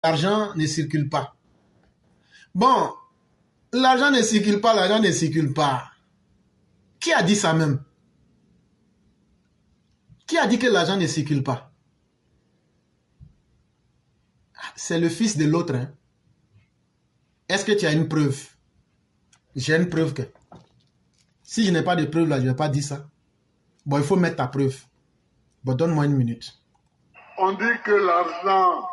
l'argent ne circule pas. Bon, l'argent ne circule pas, l'argent ne circule pas. Qui a dit ça même? Qui a dit que l'argent ne circule pas? C'est le fils de l'autre. Hein? Est-ce que tu as une preuve? J'ai une preuve que... Si je n'ai pas de preuve là, je ne vais pas dire ça. Bon, il faut mettre ta preuve. Bon, donne-moi une minute. On dit que l'argent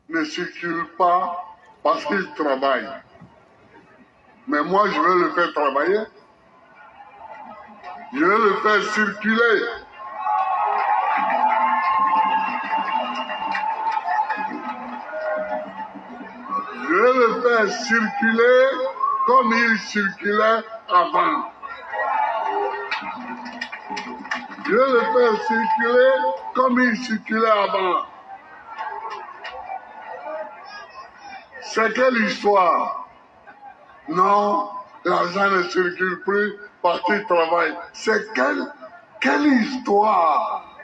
ne circule pas parce qu'il travaille. Mais moi, je veux le faire travailler. Je veux le faire circuler. Je veux le faire circuler comme il circulait avant. Je veux le faire circuler comme il circulait avant. C'est quelle histoire? Non, l'argent ne circule plus parce qu'il travaille. C'est quelle histoire?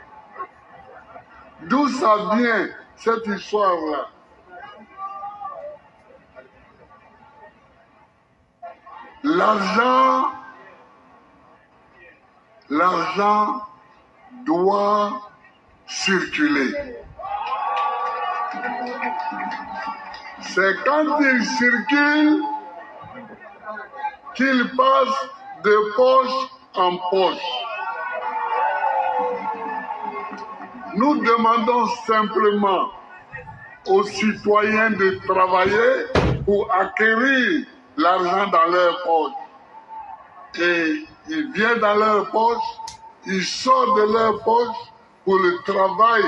D'où ça vient, cette histoire-là? L'argent doit circuler. C'est quand il circule qu'il passe de poche en poche. Nous demandons simplement aux citoyens de travailler pour acquérir l'argent dans leur poche. Et il vient dans leur poche, il sort de leur poche pour le travail,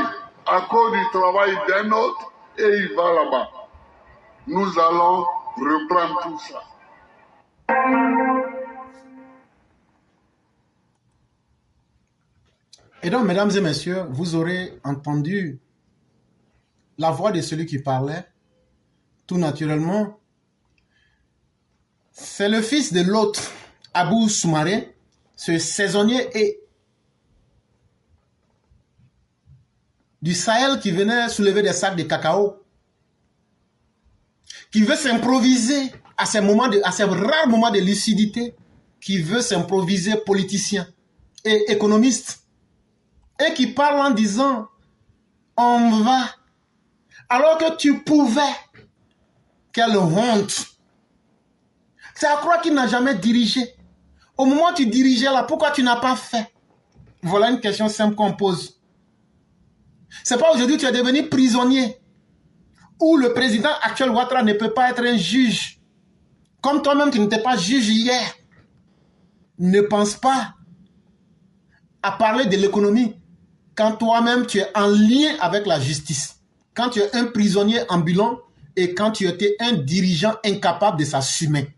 à cause du travail d'un autre, et il va là-bas. Nous allons reprendre tout ça. Et donc, mesdames et messieurs, vous aurez entendu la voix de celui qui parlait, tout naturellement. C'est le fils de l'autre, Abou Soumaré, ce saisonnier et du Sahel qui venait soulever des sacs de cacao, qui veut s'improviser à ces rares moments de lucidité, qui veut s'improviser politicien et économiste, et qui parle en disant « on va », alors que tu pouvais. Quelle honte! C'est à croire qu'il n'a jamais dirigé. Au moment où tu dirigeais là, pourquoi tu n'as pas fait? Voilà une question simple qu'on pose. C'est pas aujourd'hui que tu es devenu prisonnier, où le président actuel Ouattara ne peut pas être un juge. Comme toi-même, tu n'étais pas juge hier. Ne pense pas à parler de l'économie quand toi-même tu es en lien avec la justice. Quand tu es un prisonnier ambulant et quand tu étais un dirigeant incapable de s'assumer.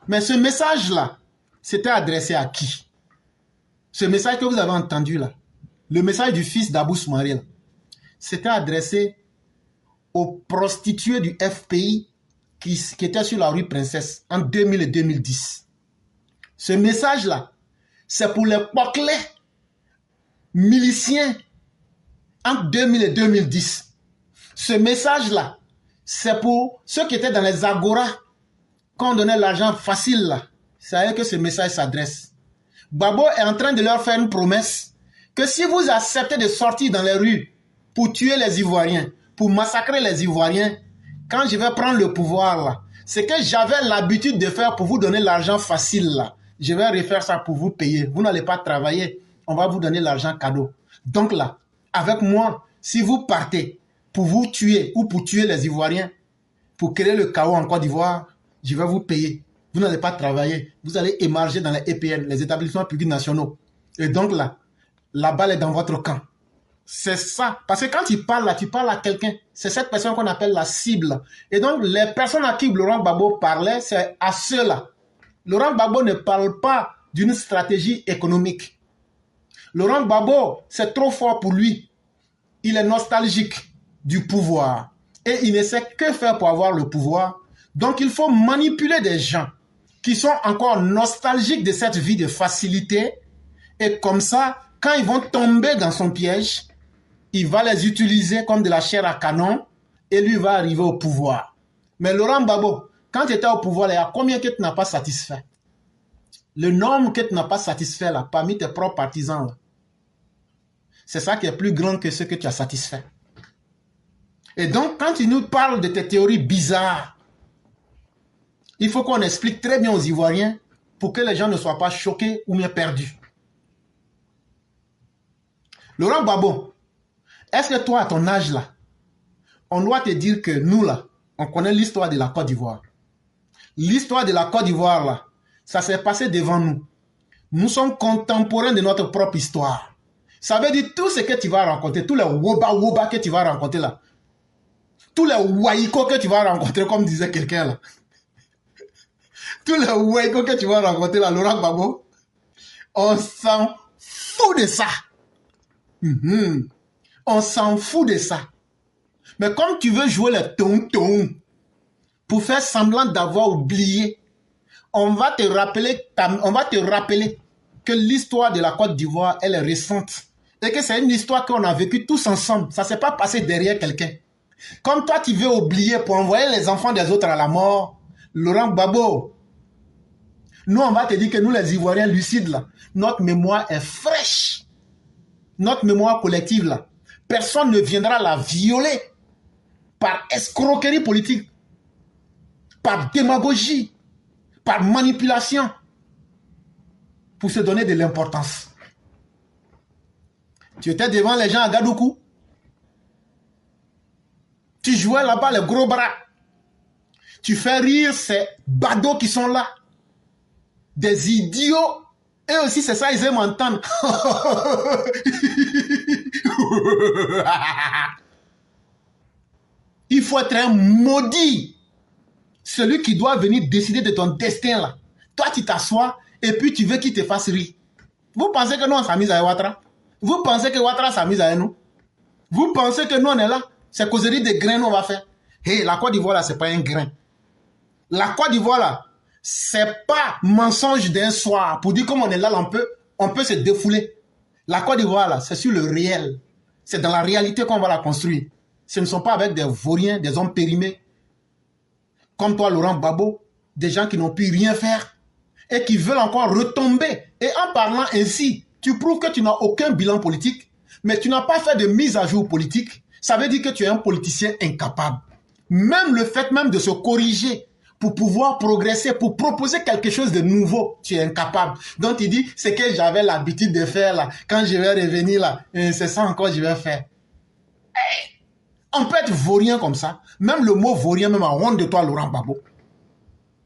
Mais ce message-là, c'était adressé à qui? Ce message que vous avez entendu là, le message du fils d'Abou Soumaré, c'était adressé aux prostituées du FPI qui étaient sur la rue Princesse en 2000 et 2010. Ce message-là, c'est pour les poclés miliciens entre 2000 et 2010. Ce message-là, c'est pour ceux qui étaient dans les agoras, quand on donnait l'argent facile là. C'est à eux que ce message s'adresse. Gbagbo est en train de leur faire une promesse que si vous acceptez de sortir dans les rues pour tuer les Ivoiriens, pour massacrer les Ivoiriens, quand je vais prendre le pouvoir là, c'est que j'avais l'habitude de faire pour vous donner l'argent facile là. Je vais refaire ça pour vous payer. Vous n'allez pas travailler. On va vous donner l'argent cadeau. Donc là, avec moi, si vous partez pour vous tuer ou pour tuer les Ivoiriens, pour créer le chaos en Côte d'Ivoire, je vais vous payer. Vous n'allez pas travailler. Vous allez émarger dans les EPN, les établissements publics nationaux. Et donc là, la balle est dans votre camp. C'est ça. Parce que quand tu parles là, tu parles à quelqu'un. C'est cette personne qu'on appelle la cible. Et donc, les personnes à qui Laurent Gbagbo parlait, c'est à ceux-là. Laurent Gbagbo ne parle pas d'une stratégie économique. Laurent Gbagbo, c'est trop fort pour lui. Il est nostalgique du pouvoir. Et il ne sait que faire pour avoir le pouvoir. Donc, il faut manipuler des gens qui sont encore nostalgiques de cette vie de facilité. Et comme ça, quand ils vont tomber dans son piège, il va les utiliser comme de la chair à canon et lui va arriver au pouvoir. Mais Laurent Gbagbo, quand tu étais au pouvoir, il y a combien que tu n'as pas satisfait? Le nombre que tu n'as pas satisfait là, parmi tes propres partisans, c'est ça qui est plus grand que ce que tu as satisfait. Et donc, quand tu nous parles de tes théories bizarres, il faut qu'on explique très bien aux Ivoiriens pour que les gens ne soient pas choqués ou bien perdus. Laurent Gbagbo, est-ce que toi, à ton âge là, on doit te dire que nous là, on connaît l'histoire de la Côte d'Ivoire. L'histoire de la Côte d'Ivoire là, ça s'est passé devant nous. Nous sommes contemporains de notre propre histoire. Ça veut dire tout ce que tu vas rencontrer, tous les woba que tu vas rencontrer là, tous les waïko que tu vas rencontrer, comme disait quelqu'un là, tous les waïko que tu vas rencontrer là, Laurent Gbagbo, on s'en fout de ça. On s'en fout de ça. Mais comme tu veux jouer le tonton pour faire semblant d'avoir oublié, on va te rappeler que l'histoire de la Côte d'Ivoire, elle est récente. Et que c'est une histoire qu'on a vécue tous ensemble. Ça ne s'est pas passé derrière quelqu'un. Comme toi, tu veux oublier pour envoyer les enfants des autres à la mort, Laurent Gbagbo, nous, on va te dire que nous, les Ivoiriens lucides, là, notre mémoire est fraîche. Notre mémoire collective, là, personne ne viendra la violer par escroquerie politique, par démagogie, par manipulation, pour se donner de l'importance. Tu étais devant les gens à Gadoukou. Tu jouais là-bas les gros bras. Tu fais rire ces badauds qui sont là. Des idiots. Et aussi, c'est ça, ils aiment entendre. Il faut être un maudit. Celui qui doit venir décider de ton destin là. Toi, tu t'assois et puis tu veux qu'il te fasse rire. Vous pensez que nous, on s'amuse avec Ouattara? Vous pensez que Ouattara s'amuse avec nous? Vous pensez que nous, on est là? C'est causerie de grains, nous, on va faire. Hé, la Côte d'Ivoire là, c'est pas un grain. La Côte d'Ivoire là, c'est pas mensonge d'un soir. Pour dire comme on est là, on peut se défouler. La Côte d'Ivoire là, c'est sur le réel. C'est dans la réalité qu'on va la construire. Ce ne sont pas avec des vauriens, des hommes périmés. Comme toi, Laurent Gbagbo, des gens qui n'ont pu rien faire et qui veulent encore retomber. Et en parlant ainsi, tu prouves que tu n'as aucun bilan politique, mais tu n'as pas fait de mise à jour politique. Ça veut dire que tu es un politicien incapable. Même le fait même de se corriger pour pouvoir progresser, pour proposer quelque chose de nouveau, tu es incapable. Donc tu dis, c'est que j'avais l'habitude de faire là, quand je vais revenir là, c'est ça encore que je vais faire. Hey, on peut être vaurien comme ça. Même le mot vaurien, même en honte de toi, Laurent Gbagbo.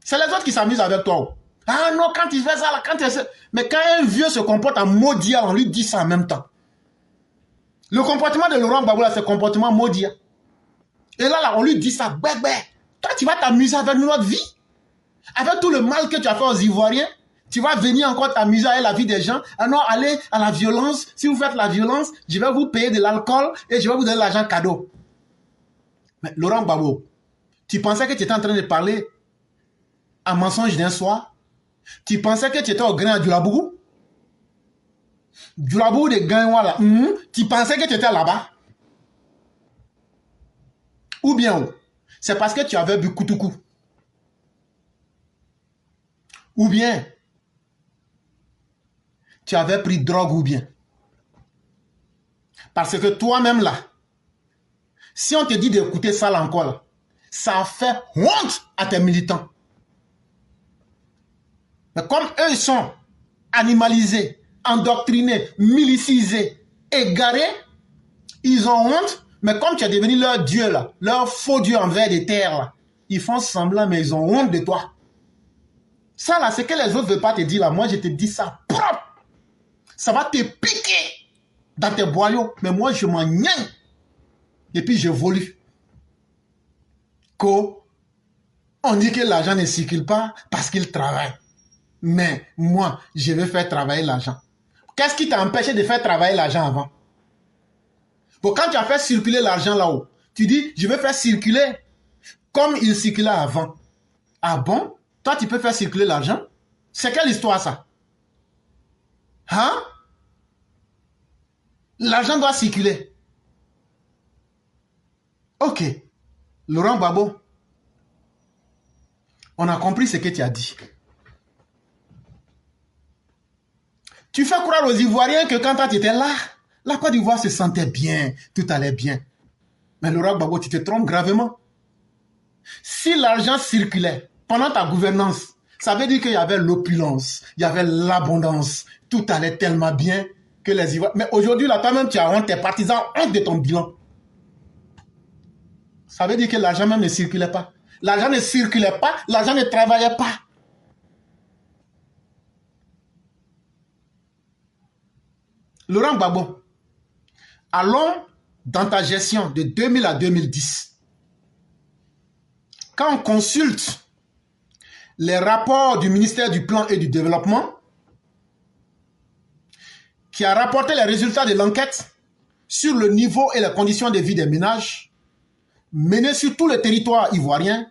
C'est les autres qui s'amusent avec toi. Ah non, quand il fait ça, là, quand il fait... Mais quand un vieux se comporte en maudit, on lui dit ça en même temps. Le comportement de Laurent Gbagbo, c'est un comportement maudit. Et là, on lui dit ça, bébé. Toi, tu vas t'amuser avec notre vie. Avec tout le mal que tu as fait aux Ivoiriens, tu vas venir encore t'amuser avec la vie des gens. Ah non, allez à la violence. Si vous faites la violence, je vais vous payer de l'alcool et je vais vous donner l'argent cadeau. Mais Laurent Gbagbo, tu pensais que tu étais en train de parler un mensonge d'un soir? Tu pensais que tu étais au grain à Djoulabougou? Djoulabougou de Gaïwa là. Tu pensais que tu étais là-bas? Ou bien, c'est parce que tu avais bu Koutoukou. Ou bien, tu avais pris drogue ou bien. Parce que toi-même là, si on te dit d'écouter ça là encore, là, ça fait honte à tes militants. Mais comme eux ils sont animalisés, endoctrinés, milicisés, égarés, ils ont honte. Mais comme tu es devenu leur Dieu là, leur faux Dieu envers des terres là, ils font semblant mais ils ont honte de toi. Ça là, c'est que les autres ne veulent pas te dire là. Moi je te dis ça propre. Ça va te piquer dans tes boyaux. Mais moi je m'en niaque. Et puis j'évolue. On dit que l'argent ne circule pas parce qu'il travaille. Mais moi, je vais faire travailler l'argent. Qu'est-ce qui t'a empêché de faire travailler l'argent avant? Bon, quand tu as fait circuler l'argent là-haut, tu dis, je vais faire circuler comme il circulait avant. Ah bon? Toi, tu peux faire circuler l'argent? C'est quelle histoire ça? Hein? L'argent doit circuler. Ok. Laurent Gbagbo, on a compris ce que tu as dit. Tu fais croire aux Ivoiriens que quand tu étais là, la Côte d'Ivoire se sentait bien, tout allait bien. Mais Laurent Gbagbo, tu te trompes gravement. Si l'argent circulait pendant ta gouvernance, ça veut dire qu'il y avait l'opulence, il y avait l'abondance, tout allait tellement bien que les Ivoiriens... Mais aujourd'hui, là, toi-même, tu as honte, tes partisans ont honte de ton bilan. Ça veut dire que l'argent même ne circulait pas. L'argent ne circulait pas, l'argent ne travaillait pas. Laurent Gbagbo, allons dans ta gestion de 2000 à 2010. Quand on consulte les rapports du ministère du Plan et du Développement, qui a rapporté les résultats de l'enquête sur le niveau et les conditions de vie des ménages, menée sur tout le territoire ivoirien,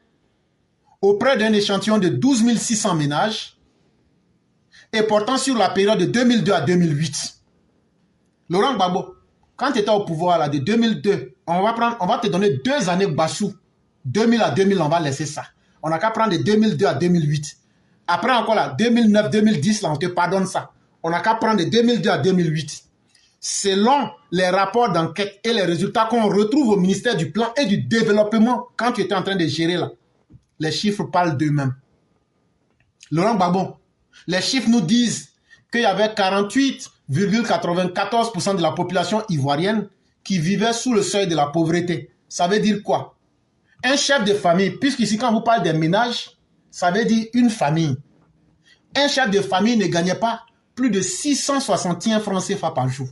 auprès d'un échantillon de 12 600 ménages, et portant sur la période de 2002 à 2008. Laurent Gbagbo, quand tu étais au pouvoir là, de 2002, on va te donner 2 années Bassou. 2000 à 2000, on va laisser ça. On n'a qu'à prendre de 2002 à 2008. Après encore là, 2009, 2010, là, on te pardonne ça. On n'a qu'à prendre de 2002 à 2008. Selon les rapports d'enquête et les résultats qu'on retrouve au ministère du Plan et du Développement, quand tu étais en train de gérer là, les chiffres parlent d'eux-mêmes. Laurent Gbagbo, les chiffres nous disent qu'il y avait 48,94% de la population ivoirienne qui vivait sous le seuil de la pauvreté. Ça veut dire quoi? Un chef de famille, puisqu'ici quand vous parlez des ménages, ça veut dire une famille. Un chef de famille ne gagnait pas plus de 661 francs CFA par jour.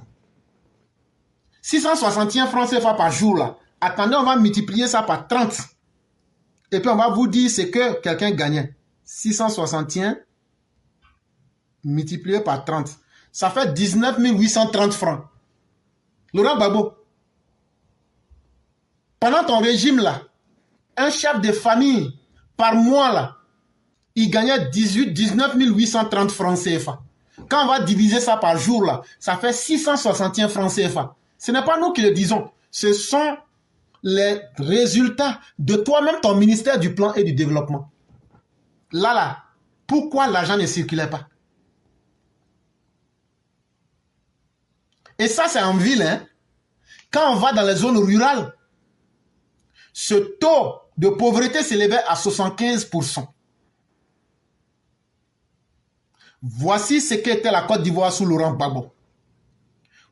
661 francs CFA par jour là. Attendez, on va multiplier ça par 30. Et puis on va vous dire ce que quelqu'un gagnait. 661 multiplié par 30. Ça fait 19 830 francs. Laurent Gbagbo, pendant ton régime là, un chef de famille par mois là, il gagnait 19 830 francs CFA. Quand on va diviser ça par jour là, ça fait 661 francs CFA. Ce n'est pas nous qui le disons. Ce sont les résultats de toi-même, ton ministère du Plan et du Développement. Là, pourquoi l'argent ne circulait pas? Et ça, c'est en ville. Hein? Quand on va dans les zones rurales, ce taux de pauvreté s'élevait à 75%. Voici ce qu'était la Côte d'Ivoire sous Laurent Gbagbo.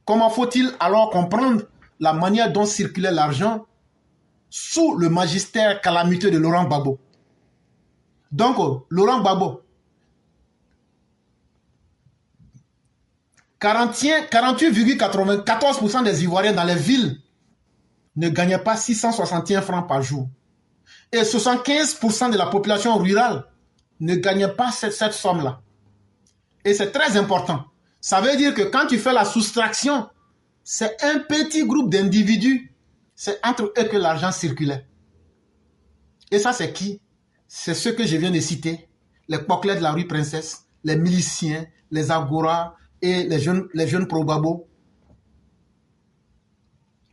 Comment faut-il alors comprendre la manière dont circulait l'argent sous le magistère calamiteux de Laurent Gbagbo? Donc, Laurent Gbagbo, 48,94% des Ivoiriens dans les villes ne gagnaient pas 661 francs par jour. Et 75% de la population rurale ne gagnait pas cette somme-là. Et c'est très important. Ça veut dire que quand tu fais la soustraction, c'est un petit groupe d'individus. C'est entre eux que l'argent circulait. Et ça, c'est qui? C'est ceux que je viens de citer. Les Poclais de la rue Princesse, les miliciens, les Agora et les jeunes pro-Gbagbo.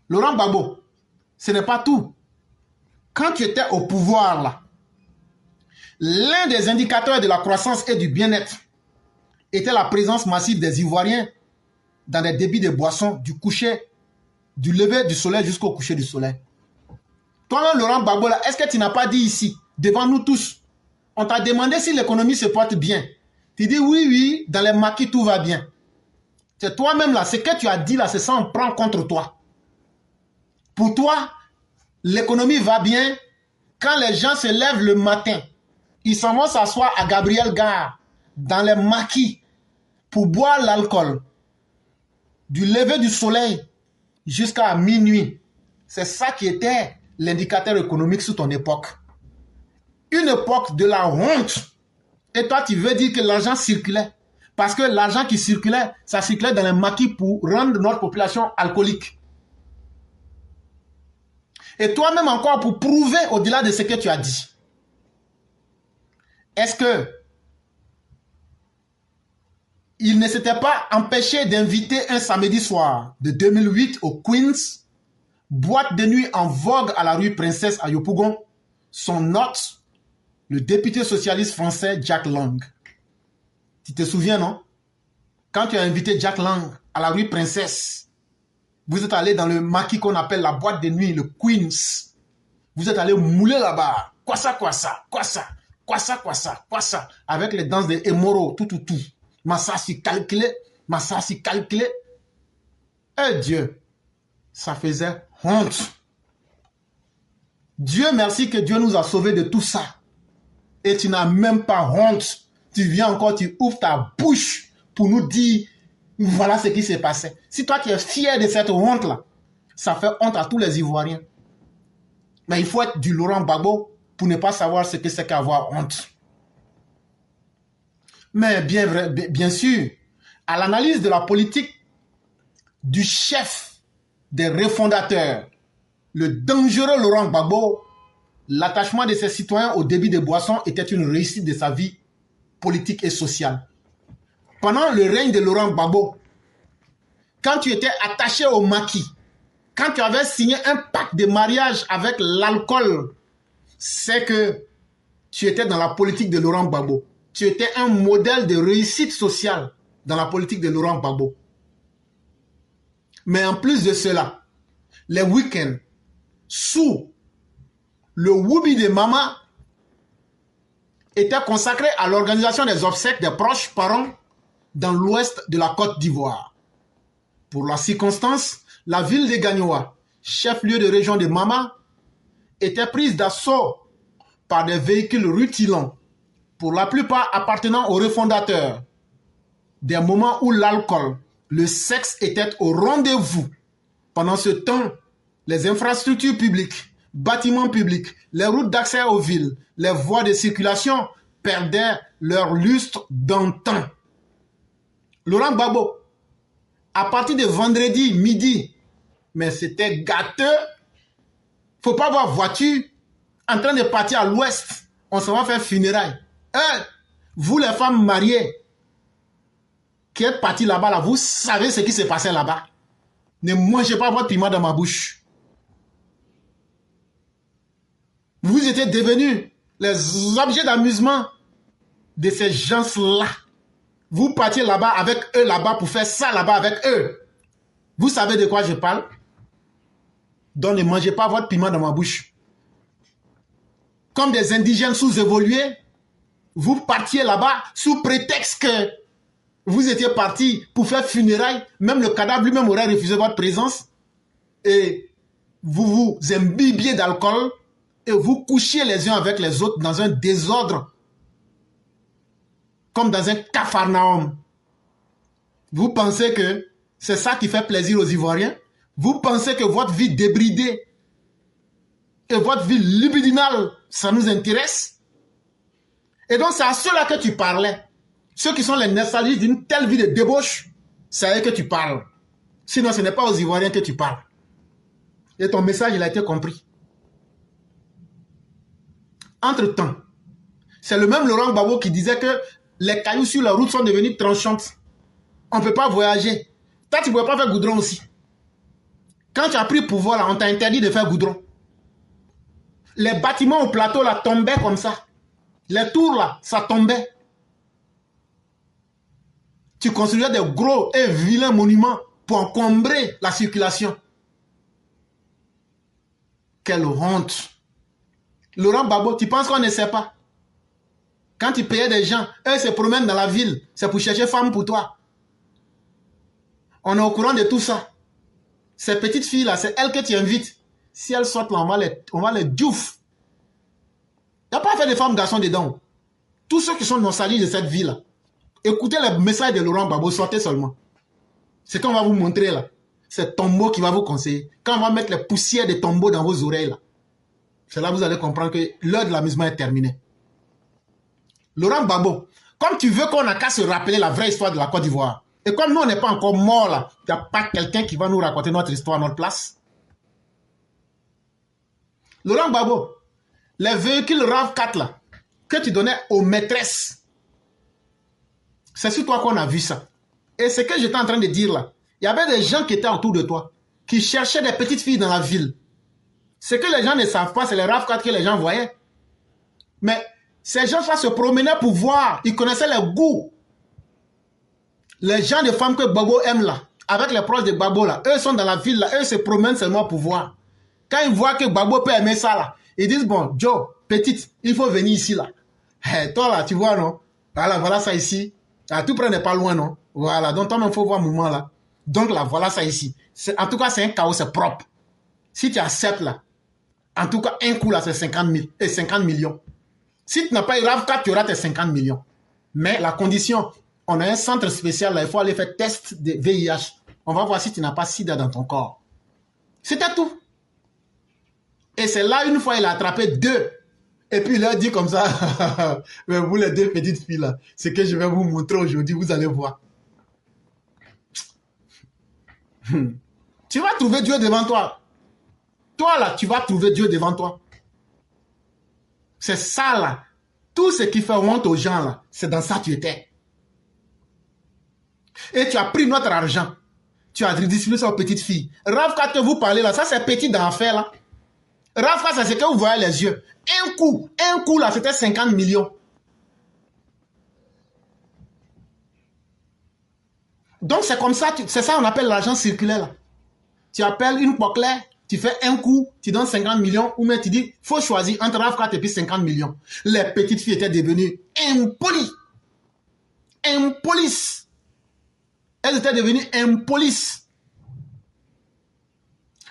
Laurent Gbagbo, ce n'est pas tout. Quand tu étais au pouvoir, là, l'un des indicateurs de la croissance et du bien-être était la présence massive des Ivoiriens dans les débits de boissons du lever du soleil jusqu'au coucher du soleil. Toi-même, Laurent Gbagbo, est-ce que tu n'as pas dit ici, devant nous tous, on t'a demandé si l'économie se porte bien. Tu dis oui, dans les maquis, tout va bien. C'est toi-même là, ce que tu as dit là, c'est ça, on prend contre toi. Pour toi, l'économie va bien quand les gens se lèvent le matin. Ils s'en vont s'asseoir à Gabriel Gare, dans les maquis, pour boire l'alcool. Du lever du soleil jusqu'à minuit. C'est ça qui était l'indicateur économique sous ton époque. Une époque de la honte. Et toi, tu veux dire que l'argent circulait. Parce que l'argent qui circulait, ça circulait dans les maquis pour rendre notre population alcoolique. Et toi-même encore pour prouver au-delà de ce que tu as dit. Est-ce que il ne s'était pas empêché d'inviter un samedi soir de 2008 au Queens boîte de nuit en vogue à la rue Princesse à Yopougon, son hôte, le député socialiste français Jack Lang. Tu te souviens, non? Quand tu as invité Jack Lang à la rue Princesse, vous êtes allé dans le maquis qu'on appelle la boîte de nuit, le Queens. Vous êtes allé mouler là-bas. Quoi ça, quoi ça, quoi ça, quoi ça, quoi ça, quoi ça. Avec les danses de Emoro, tout. Massa si calculé, massa si calculé. Eh Dieu, ça faisait honte. Dieu merci que Dieu nous a sauvés de tout ça. Et tu n'as même pas honte. Tu viens encore, tu ouvres ta bouche pour nous dire, voilà ce qui s'est passé. Si toi tu es fier de cette honte-là, ça fait honte à tous les Ivoiriens. Mais il faut être du Laurent Gbagbo pour ne pas savoir ce que c'est qu'avoir honte. Mais bien sûr, à l'analyse de la politique du chef des refondateurs, le dangereux Laurent Gbagbo, l'attachement de ses citoyens au débit de boissons était une réussite de sa vie politique et sociale. Pendant le règne de Laurent Gbagbo, quand tu étais attaché au maquis, quand tu avais signé un pacte de mariage avec l'alcool, c'est que tu étais dans la politique de Laurent Gbagbo. Tu étais un modèle de réussite sociale dans la politique de Laurent Gbagbo. Mais en plus de cela, les week-ends, sous le Woubi de Mama, étaient consacrés à l'organisation des obsèques des proches parents dans l'ouest de la Côte d'Ivoire. Pour la circonstance, la ville de Gagnoa, chef-lieu de région de Mama, était prise d'assaut par des véhicules rutilants, pour la plupart appartenant aux refondateurs. Des moments où l'alcool, le sexe était au rendez-vous. Pendant ce temps, les infrastructures publiques, bâtiments publics, les routes d'accès aux villes, les voies de circulation perdaient leur lustre d'antan. Laurent Gbagbo, à partir de vendredi midi, mais c'était gâteux. Faut pas avoir voiture en train de partir à l'ouest. On s'en va faire funérailles. Vous les femmes mariées qui êtes partis là-bas, là, vous savez ce qui s'est passé là-bas. Ne mangez pas votre piment dans ma bouche. Vous étiez devenus les objets d'amusement de ces gens-là. Vous partiez là-bas avec eux là-bas pour faire ça là-bas avec eux. Vous savez de quoi je parle? Donc ne mangez pas votre piment dans ma bouche. Comme des indigènes sous-évolués, vous partiez là-bas sous prétexte que vous étiez partis pour faire funérailles. Même le cadavre lui-même aurait refusé votre présence. Et vous vous imbibiez d'alcool et vous couchiez les uns avec les autres dans un désordre. Comme dans un capharnaüm. Vous pensez que c'est ça qui fait plaisir aux Ivoiriens? Vous pensez que votre vie débridée et votre vie libidinale, ça nous intéresse? Et donc c'est à ceux-là que tu parlais. Ceux qui sont les nostalgiques d'une telle vie de débauche, c'est à eux que tu parles. Sinon ce n'est pas aux Ivoiriens que tu parles. Et ton message, il a été compris. Entre-temps, c'est le même Laurent Gbagbo qui disait que les cailloux sur la route sont devenus tranchantes. On ne peut pas voyager. Toi, tu ne pouvais pas faire goudron aussi. Quand tu as pris pouvoir, là, on t'a interdit de faire goudron. Les bâtiments au plateau, là, tombaient comme ça. Les tours, là, ça tombait. Tu construisais des gros et vilains monuments pour encombrer la circulation. Quelle honte. Laurent Gbagbo, tu penses qu'on ne sait pas? Quand tu payais des gens, eux se promènent dans la ville, c'est pour chercher femme pour toi. On est au courant de tout ça. Ces petites filles-là, c'est elles que tu invites. Si elles sortent là, on va les diouf. Il n'y a pas fait de femmes garçons dedans. Tous ceux qui sont nostalgiques de cette vie-là, écoutez les messages de Laurent Gbagbo, sortez seulement. C'est qu'on va vous montrer là. C'est Tombeau qui va vous conseiller. Quand on va mettre les poussières de Tombeau dans vos oreilles là, c'est là que vous allez comprendre que l'heure de l'amusement est terminée. Laurent Gbagbo, comme tu veux qu'on n'a qu'à se rappeler la vraie histoire de la Côte d'Ivoire, et comme nous on n'est pas encore morts là, il n'y a pas quelqu'un qui va nous raconter notre histoire à notre place. Laurent Gbagbo, les véhicules RAV4 là, que tu donnais aux maîtresses, c'est sur toi qu'on a vu ça. Et ce que j'étais en train de dire là, il y avait des gens qui étaient autour de toi. qui cherchait des petites filles dans la ville. Ce que les gens ne savent pas, c'est les RAV4 que les gens voyaient. Mais ces gens-là se promenaient pour voir. Ils connaissaient les goûts. Les gens de femmes que Gbagbo aime là, avec les proches de Gbagbo là, eux sont dans la ville là, eux se promènent seulement pour voir. Quand ils voient que Gbagbo peut aimer ça là, ils disent bon, Joe, petite, il faut venir ici là. Hey, toi là, tu vois non? Voilà ça ici. Ah, tout près n'est pas loin non? Voilà, donc toi-même, il faut voir un moment là. Donc là, voilà ça ici. En tout cas, c'est un chaos, c'est propre. Si tu acceptes là, en tout cas, un coup là, c'est 50 millions. Si tu n'as pas eu RAV4, tu auras tes 50 millions. Mais la condition, on a un centre spécial là, il faut aller faire test de VIH. On va voir si tu n'as pas sida dans ton corps. C'était tout. Et c'est là, une fois, il a attrapé 2. Et puis il leur dit comme ça, mais vous les 2 petites filles là, ce que je vais vous montrer aujourd'hui, vous allez voir. Tu vas trouver Dieu devant toi. Toi là, tu vas trouver Dieu devant toi. C'est ça là. Tout ce qui fait honte aux gens là, c'est dans ça que tu étais. Et tu as pris notre argent. Tu as redistribué ça aux petites filles. RAV4 que vous parlez là, ça c'est petit d'enfer là. RAV4 c'est ce que vous voyez les yeux. Un coup là, c'était 50 millions. Donc c'est comme ça, c'est ça on appelle l'argent circulaire là. Tu appelles une poids claire, tu fais un coup, tu donnes 50 millions, ou même tu dis, faut choisir entre RAV4 et puis 50 millions. Les petites filles étaient devenues impolies. Impolies. Elles étaient devenues impolies.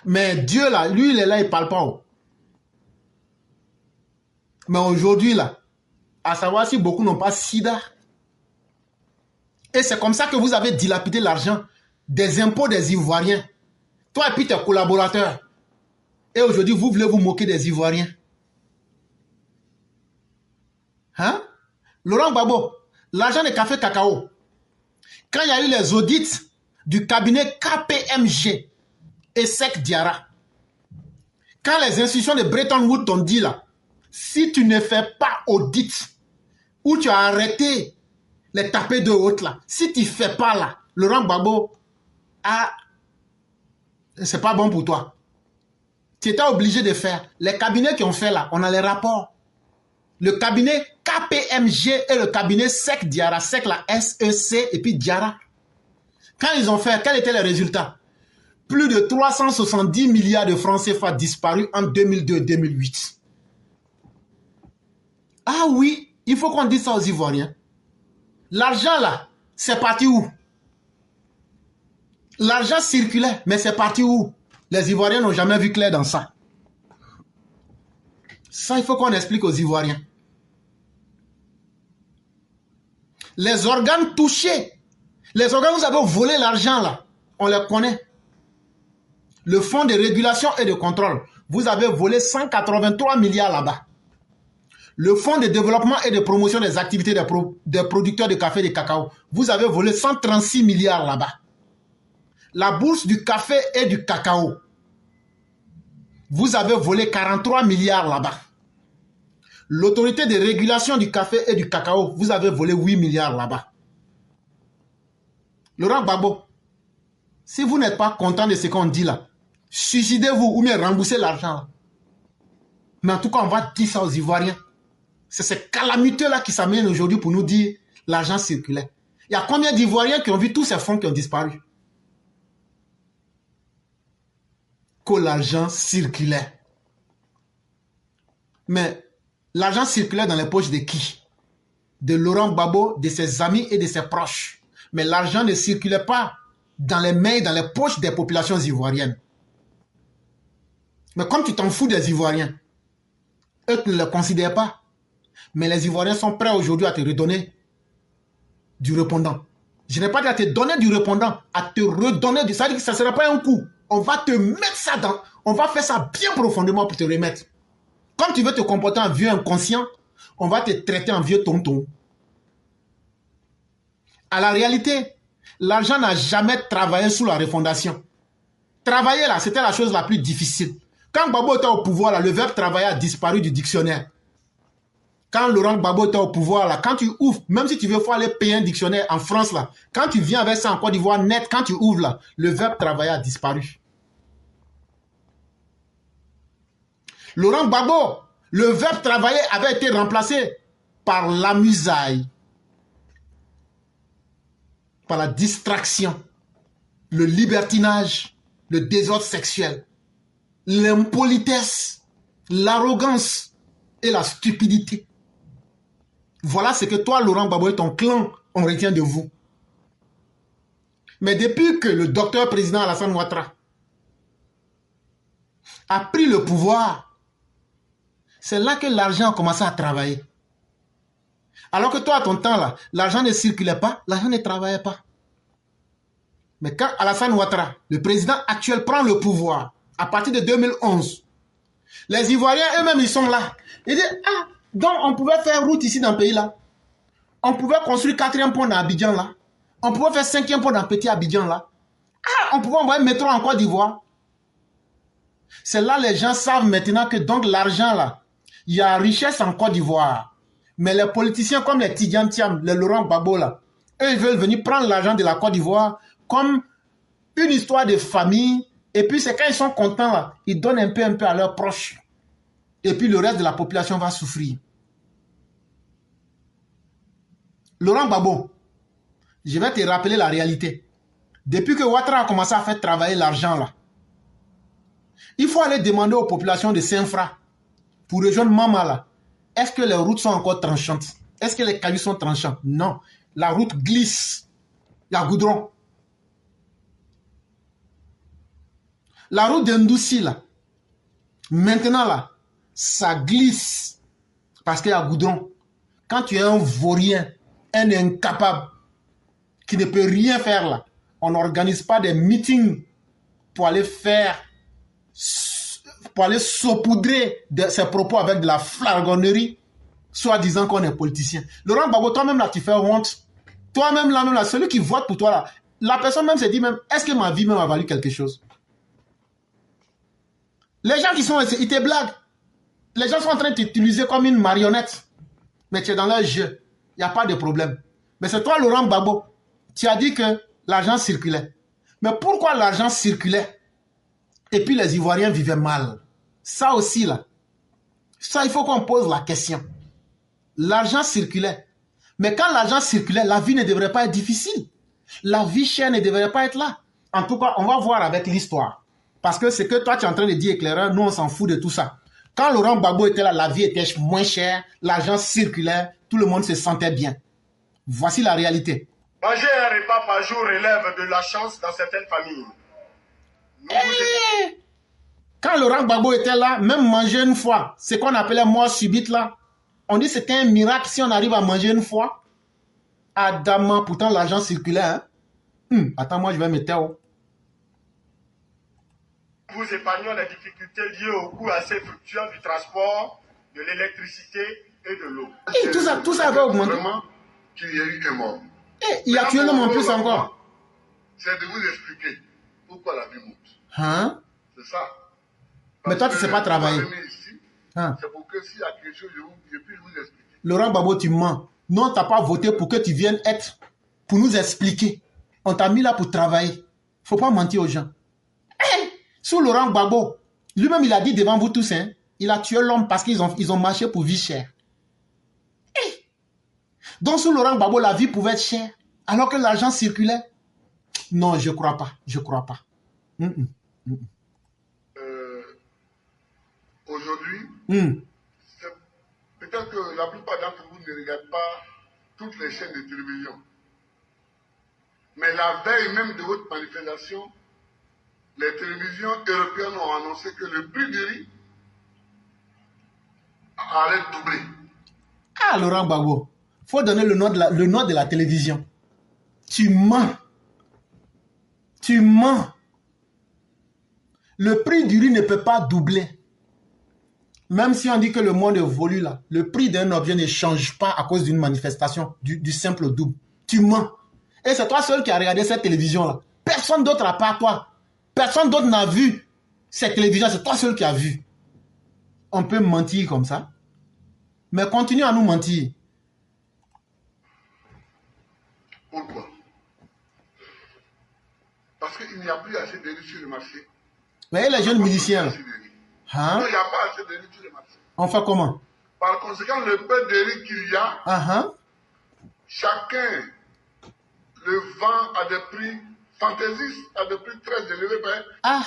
Mais Dieu là, lui il est là, il ne parle pas. Mais aujourd'hui là, à savoir si beaucoup n'ont pas sida. Et c'est comme ça que vous avez dilapidé l'argent des impôts des Ivoiriens. Toi et puis tes collaborateurs. Et aujourd'hui, vous voulez vous moquer des Ivoiriens. Hein? Laurent Gbagbo, l'argent des cafés cacao. Quand il y a eu les audits du cabinet KPMG et Sec Diarra, quand les institutions de Bretton Woods t'ont dit là, si tu ne fais pas audit, ou tu as arrêté les tapés de haute là, si tu ne fais pas là, Laurent Gbagbo, c'est pas bon pour toi. Tu étais obligé de faire. Les cabinets qui ont fait là, on a les rapports. Le cabinet KPMG et le cabinet Sec Diarra, Sec la SEC et puis Diarra. Quand ils ont fait, quels étaient les résultats? Plus de 370 milliards de francs CFA disparus en 2002-2008. Ah oui, il faut qu'on dise ça aux Ivoiriens. L'argent là, c'est parti où? L'argent circulait, mais c'est parti où? Les Ivoiriens n'ont jamais vu clair dans ça. Ça, il faut qu'on explique aux Ivoiriens. Les organes touchés, les organes où vous avez volé l'argent là, on les connaît. Le fonds de régulation et de contrôle, vous avez volé 183 milliards là-bas. Le fonds de développement et de promotion des activités des producteurs de café et de cacao, vous avez volé 136 milliards là-bas. La bourse du café et du cacao, vous avez volé 43 milliards là-bas. L'autorité de régulation du café et du cacao, vous avez volé 8 milliards là-bas. Laurent Gbagbo, si vous n'êtes pas content de ce qu'on dit là, suicidez-vous ou bien remboursez l'argent. Mais en tout cas, on va dire ça aux Ivoiriens. C'est ces calamiteux-là qui s'amènent aujourd'hui pour nous dire l'argent circulaire. Il y a combien d'Ivoiriens qui ont vu tous ces fonds qui ont disparu? Que l'argent circulait. Mais l'argent circulait dans les poches de qui? De Laurent Gbagbo, de ses amis et de ses proches. Mais l'argent ne circulait pas dans les mains, dans les poches des populations ivoiriennes. Mais comme tu t'en fous des Ivoiriens, eux ne le considèrent pas. Mais les Ivoiriens sont prêts aujourd'hui à te redonner du répondant. Je n'ai pas dit à te donner du répondant, à te redonner du... Ça veut dire que ça ne sera pas un coup. On va te mettre ça dans... On va faire ça bien profondément pour te remettre. Comme tu veux te comporter en vieux inconscient, on va te traiter en vieux tonton. À la réalité, l'argent n'a jamais travaillé sous la refondation. Travailler là, c'était la chose la plus difficile. Quand Gbagbo était au pouvoir, là, le verbe travailler a disparu du dictionnaire. Quand Laurent Gbagbo était au pouvoir, là, quand tu ouvres, même si tu veux aller payer un dictionnaire en France, là, quand tu viens avec ça en Côte d'Ivoire net, quand tu ouvres, là, le verbe travailler a disparu. Laurent Gbagbo, le verbe travailler avait été remplacé par l'amusaille, par la distraction, le libertinage, le désordre sexuel, l'impolitesse, l'arrogance et la stupidité. Voilà ce que toi, Laurent Gbagbo et ton clan, on retient de vous. Mais depuis que le docteur président Alassane Ouattara a pris le pouvoir, c'est là que l'argent a commencé à travailler. Alors que toi, à ton temps, là, l'argent ne circulait pas, l'argent ne travaillait pas. Mais quand Alassane Ouattara, le président actuel, prend le pouvoir, à partir de 2011, les Ivoiriens eux-mêmes, ils sont là. Ils disent, ah, donc on pouvait faire route ici dans le pays là. On pouvait construire 4e pont dans Abidjan là. On pouvait faire 5e pont dans Petit Abidjan là. Ah, on pouvait envoyer un métro en Côte d'Ivoire. C'est là les gens savent maintenant que donc l'argent là, il y a richesse en Côte d'Ivoire. Mais les politiciens comme les Tidjane Thiam, les Laurent Gbagbo là, eux ils veulent venir prendre l'argent de la Côte d'Ivoire comme une histoire de famille. Et puis c'est quand ils sont contents là, ils donnent un peu à leurs proches. Et puis le reste de la population va souffrir. Laurent Gbagbo, je vais te rappeler la réalité. Depuis que Ouattara a commencé à faire travailler l'argent là, il faut aller demander aux populations de Saint-Fra pour rejoindre Mama là. Est-ce que les routes sont encore tranchantes? Est-ce que les cailloux sont tranchants? Non. La route glisse. Il y a goudron. La route d'Ndoussi là, maintenant là, ça glisse parce qu'il y a goudron. Quand tu es un vaurien, un incapable qui ne peut rien faire là, on n'organise pas des meetings pour aller faire, pour aller saupoudrer ses propos avec de la flagornerie, soit disant qu'on est politicien. Laurent Gbagbo, toi-même là, tu fais honte. Toi-même là, celui qui vote pour toi là, la personne même se dit même, est-ce que ma vie même a valu quelque chose? Les gens qui sont, ils te blaguent. Les gens sont en train de t'utiliser comme une marionnette. Mais tu es dans leur jeu. Il n'y a pas de problème. Mais c'est toi, Laurent Gbagbo. Tu as dit que l'argent circulait. Mais pourquoi l'argent circulait et puis les Ivoiriens vivaient mal? Ça aussi, là. Ça, il faut qu'on pose la question. L'argent circulait. Mais quand l'argent circulait, la vie ne devrait pas être difficile. La vie chère ne devrait pas être là. En tout cas, on va voir avec l'histoire. Parce que ce que toi, tu es en train de dire, éclaireur, nous, on s'en fout de tout ça. Quand Laurent Gbagbo était là, la vie était moins chère, l'argent circulait, tout le monde se sentait bien. Voici la réalité. Manger un repas par jour relève de la chance dans certaines familles. Quand Laurent Gbagbo était là, même manger une fois, ce qu'on appelait mort subite là, on dit que c'était un miracle si on arrive à manger une fois. Adamant, pourtant l'argent circulait. Hein? Attends, moi je vais me taire. Vous épargnons les difficultés liées au coût assez fluctuant du transport, de l'électricité et de l'eau. Et tout ça va augmenter. Vraiment qu'il y a eu un mort. Et il y a tué l'homme en plus encore. C'est de vous expliquer pourquoi la vie monte. Hein? C'est ça. Mais toi, tu ne sais pas travailler. Hein? C'est pour que s'il y a quelque chose, je puisse vous expliquer. Laurent Gbagbo, tu mens. Non, tu n'as pas voté pour que tu viennes être, pour nous expliquer. On t'a mis là pour travailler. Il ne faut pas mentir aux gens. Sous Laurent Gbagbo, lui-même, il a dit devant vous tous, hein, il a tué l'homme parce qu'ils ont marché pour vie chère. Donc, sous Laurent Gbagbo, la vie pouvait être chère, alors que l'argent circulait. Non, je ne crois pas. Je ne crois pas. Aujourd'hui, peut-être que la plupart d'entre vous ne regardent pas toutes les chaînes de télévision. Mais la veille même de votre manifestation, les télévisions européennes ont annoncé que le prix du riz allait doubler. Ah, Laurent Gbagbo, il faut donner le nom de la télévision. Tu mens. Tu mens. Le prix du riz ne peut pas doubler. Même si on dit que le monde évolue là, le prix d'un objet ne change pas à cause d'une manifestation, du simple double. Tu mens. Et c'est toi seul qui as regardé cette télévision là. Personne d'autre à part toi. Personne d'autre n'a vu cette télévision, c'est toi seul qui as vu. On peut mentir comme ça. Mais continue à nous mentir. Pourquoi? Parce qu'il n'y a plus assez de riz sur le marché. Vous voyez les jeunes musiciens là. Hein? Donc, il n'y a pas assez de riz sur le marché. On fait comment? Par conséquent, le peu de riz qu'il y a, chacun le vend à des prix fantaisistes, à des prix très élevés. Ah,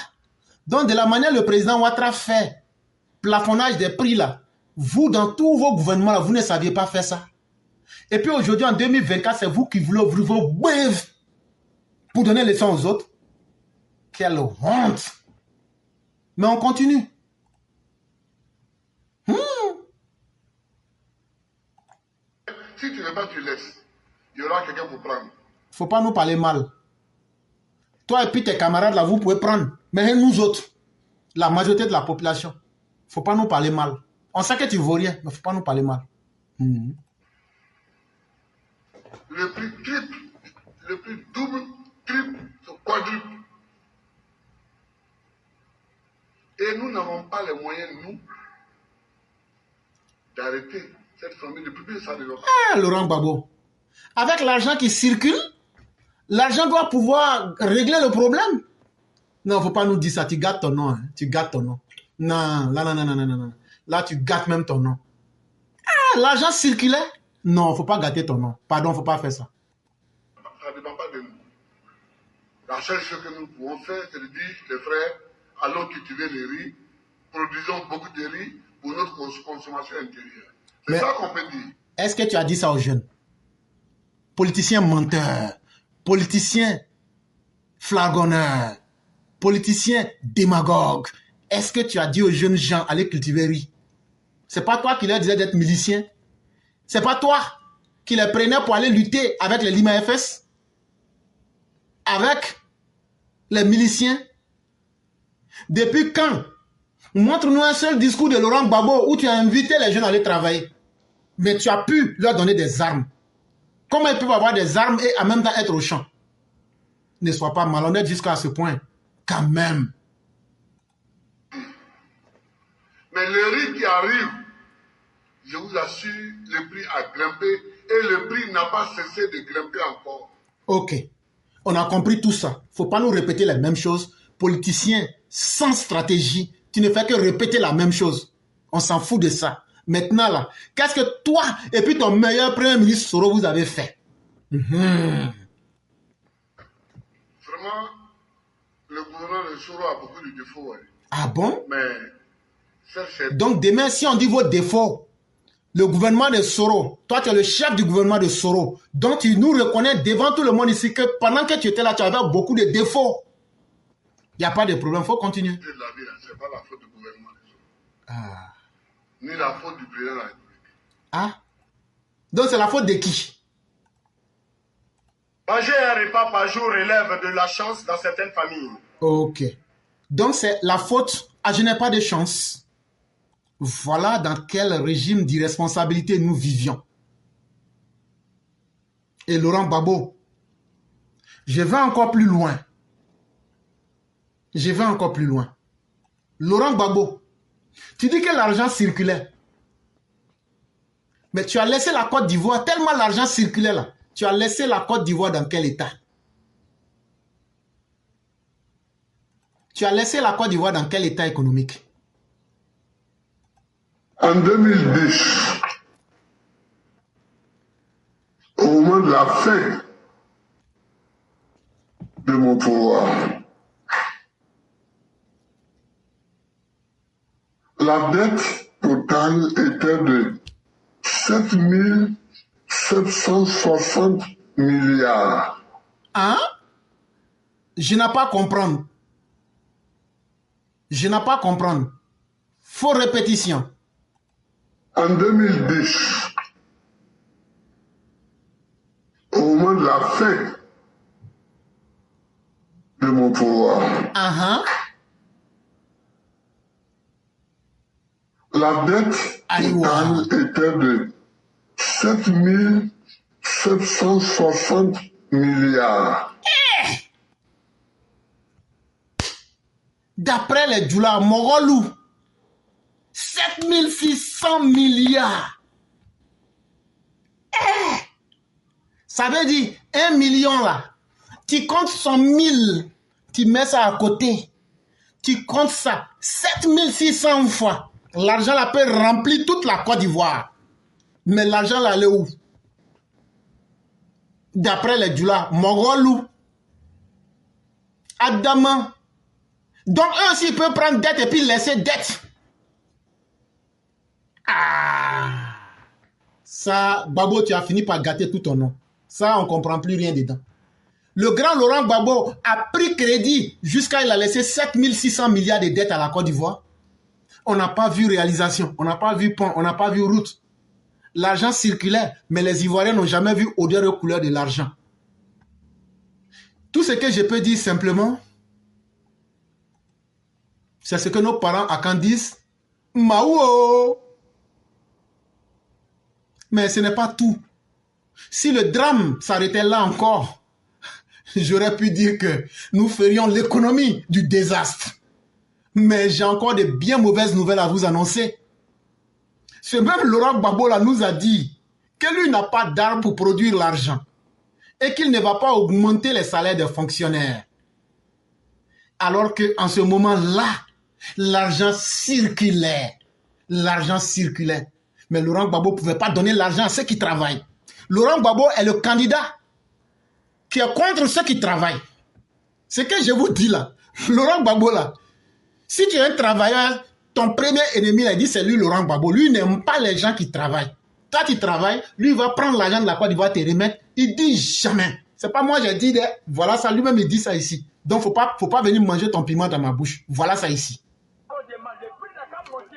donc de la manière le président Ouattara fait plafonnage des prix là, vous dans tous vos gouvernements là, vous ne saviez pas faire ça. Et puis aujourd'hui en 2024, c'est vous qui voulez ouvrir vos bouffes pour donner leçon aux autres. Quelle honte! Mais on continue. Si tu ne veux pas, tu laisses. Il y aura quelqu'un pour prendre. Faut pas nous parler mal. Toi et puis tes camarades là, vous pouvez prendre. Mais nous autres, la majorité de la population, faut pas nous parler mal. On sait que tu vaux rien, mais faut pas nous parler mal. Le prix triple, le prix double, triple, quadruple. Et nous n'avons pas les moyens, nous, d'arrêter cette famille de publier ça de l'autre. Ah, Laurent Gbagbo, avec l'argent qui circule, l'argent doit pouvoir régler le problème. Non, faut pas nous dire ça, tu gâtes ton nom. Hein. Tu gâtes ton nom. Non, là, non. Là, tu gâtes même ton nom. Ah, l'argent circulait? Non, faut pas gâter ton nom. Pardon, faut pas faire ça. Ça ne dépend pas de nous. La seule chose que nous pouvons faire, c'est de dire, les frères, allons cultiver les riz, produisons beaucoup de riz pour notre consommation intérieure. C'est ça qu'on peut dire. Est-ce que tu as dit ça aux jeunes? Politiciens menteurs, politiciens flagonneurs, politiciens démagogues. Est-ce que tu as dit aux jeunes gens, allez cultiver riz? C'est pas toi qui leur disais d'être milicien? C'est pas toi qui les prenais pour aller lutter avec les Lima FS? Avec les miliciens? Depuis quand? Montre-nous un seul discours de Laurent Gbagbo où tu as invité les jeunes à aller travailler. Mais tu as pu leur donner des armes. Comment ils peuvent avoir des armes et en même temps être au champ? Ne sois pas malhonnête jusqu'à ce point. Quand même. Mais le riz qui arrive, je vous assure, le prix a grimpé et le prix n'a pas cessé de grimper encore. Ok. On a compris tout ça. Faut pas nous répéter les mêmes choses. Politiciens sans stratégie, tu ne fais que répéter la même chose. On s'en fout de ça. Maintenant là, qu'est-ce que toi et puis ton meilleur premier ministre Soro vous avez fait? Vraiment, le gouvernement de Soro a beaucoup de défauts. Ouais. Ah bon? Mais donc demain, si on dit vos défauts, le gouvernement de Soro, toi tu es le chef du gouvernement de Soro, donc tu nous reconnais devant tout le monde ici que pendant que tu étais là, tu avais beaucoup de défauts. Il n'y a pas de problème, il faut continuer. Ce n'est pas la faute du gouvernement de Soro. Ni la faute du président de la République. Ah. Donc c'est la faute de qui? Manger un repas par jour relève de la chance dans certaines familles. Ok. Donc c'est la faute à je n'ai pas de chance. Voilà dans quel régime d'irresponsabilité nous vivions. Et Laurent Gbagbo, je vais encore plus loin. Je vais encore plus loin. Laurent Gbagbo, tu dis que l'argent circulait. Mais tu as laissé la Côte d'Ivoire, tellement l'argent circulait là. Tu as laissé la Côte d'Ivoire dans quel état? Tu as laissé la Côte d'Ivoire dans quel état économique? En 2010, au moment de la fin de mon pouvoir, la dette totale était de 7 760 milliards. Hein? Je n'ai pas à comprendre. Je n'ai pas à comprendre. Faux répétition. En 2010, au moment de la fin de mon pouvoir, la dette totale était de 7 760 milliards. D'après les Djoula Mogolou, 7600 milliards. Ça veut dire 1 million là. Tu comptes 100 000, tu mets ça à côté. Tu comptes ça 7600 fois. L'argent là peut remplir toute la Côte d'Ivoire. Mais l'argent là, allait où? D'après les Dula, Mogolou, Adama. Donc eux aussi peuvent prendre dette et puis laisser dette. Ah! Ça, Gbagbo, tu as fini par gâter tout ton nom. Ça, on ne comprend plus rien dedans. Le grand Laurent Gbagbo a pris crédit jusqu'à il a laissé 7600 milliards de dettes à la Côte d'Ivoire. On n'a pas vu réalisation, on n'a pas vu pont, on n'a pas vu route. L'argent circulait, mais les Ivoiriens n'ont jamais vu odeur et couleur de l'argent. Tout ce que je peux dire simplement, c'est ce que nos parents à Caen disent. Mao! Mais ce n'est pas tout. Si le drame s'arrêtait là encore, j'aurais pu dire que nous ferions l'économie du désastre. Mais j'ai encore de bien mauvaises nouvelles à vous annoncer. Ce même Laurent Gbagbo là nous a dit que lui n'a pas d'arme pour produire l'argent et qu'il ne va pas augmenter les salaires des fonctionnaires. Alors qu'en ce moment-là, l'argent circulait. L'argent circulait. Mais Laurent Gbagbo ne pouvait pas donner l'argent à ceux qui travaillent. Laurent Gbagbo est le candidat qui est contre ceux qui travaillent. Ce que je vous dis là, Laurent Gbagbo là, si tu es un travailleur, ton premier ennemi, il a dit c'est lui Laurent Gbagbo. Lui n'aime pas les gens qui travaillent. Toi tu travailles, lui il va prendre l'argent de la Côte d'Ivoire, te remettre. Il dit jamais. C'est pas moi j'ai dit, voilà ça, lui-même il dit ça ici. Donc faut pas venir manger ton piment dans ma bouche. Voilà ça ici.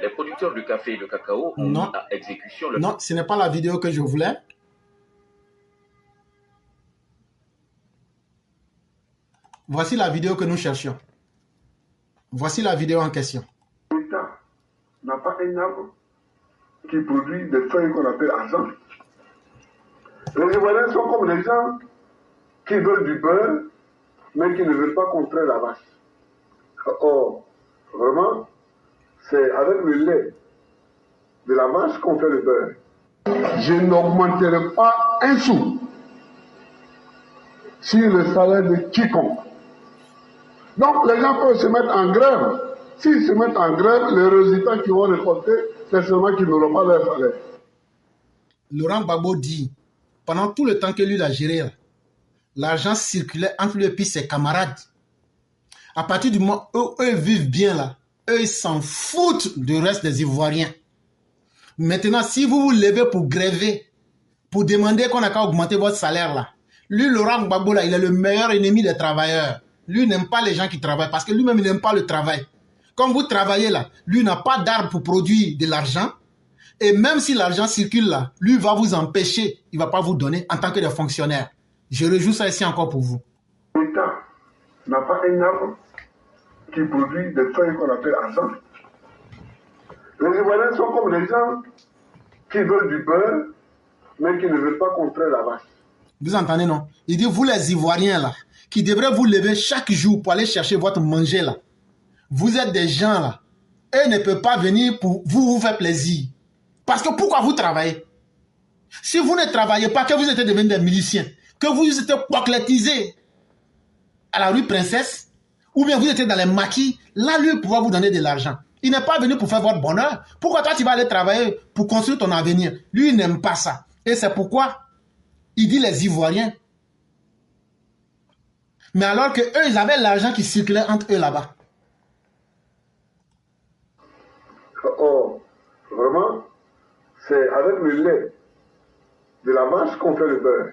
Les producteurs de café et de cacao ont mis à exécution le... Non, ce n'est pas la vidéo que je voulais. Voici la vidéo que nous cherchions. Voici la vidéo en question. L'État n'a pas un arbre qui produit des feuilles qu'on appelle argent. Les Ivoiriens sont comme les gens qui veulent du beurre, mais qui ne veulent pas contrer la vache. Or, vraiment, c'est avec le lait de la vache qu'on fait le beurre. Je n'augmenterai pas un sou sur le salaire de quiconque. Donc les gens peuvent se mettre en grève. S'ils se mettent en grève, les résultats qu'ils vont récolter, c'est seulement qu'ils n'auront pas leur salaire. Laurent Gbagbo dit, pendant tout le temps que lui a géré, l'argent circulait entre lui et puis ses camarades. À partir du moment où eux vivent bien là, eux ils s'en foutent du reste des Ivoiriens. Maintenant, si vous vous levez pour gréver, pour demander qu'on n'a qu'à augmenter votre salaire là, lui, Laurent Gbagbo là, il est le meilleur ennemi des travailleurs. Lui n'aime pas les gens qui travaillent parce que lui-même il n'aime pas le travail. Quand vous travaillez là, lui n'a pas d'arbre pour produire de l'argent. Et même si l'argent circule là, lui va vous empêcher, il ne va pas vous donner en tant que des fonctionnaires. Je rejoue ça ici encore pour vous. L'État n'a pas un arbre qui produit des feuilles qu'on appelle argent. Les Ivoiriens sont comme les gens qui veulent du beurre, mais qui ne veulent pas contrer la vache. Vous entendez, non? Il dit, vous les Ivoiriens là, qui devraient vous lever chaque jour pour aller chercher votre manger là. Vous êtes des gens là. Eux ne peuvent pas venir pour vous faire plaisir. Parce que pourquoi vous travaillez? Si vous ne travaillez pas, que vous êtes devenus des miliciens, que vous êtes poclétisés à la rue Princesse, ou bien vous étiez dans les maquis, là lui pourra vous donner de l'argent. Il n'est pas venu pour faire votre bonheur. Pourquoi toi tu vas aller travailler pour construire ton avenir? Lui il n'aime pas ça. Et c'est pourquoi il dit les Ivoiriens. Mais alors que eux, ils avaient l'argent qui circulait entre eux là-bas. Or, vraiment, c'est avec le lait de la vache qu'on fait le beurre.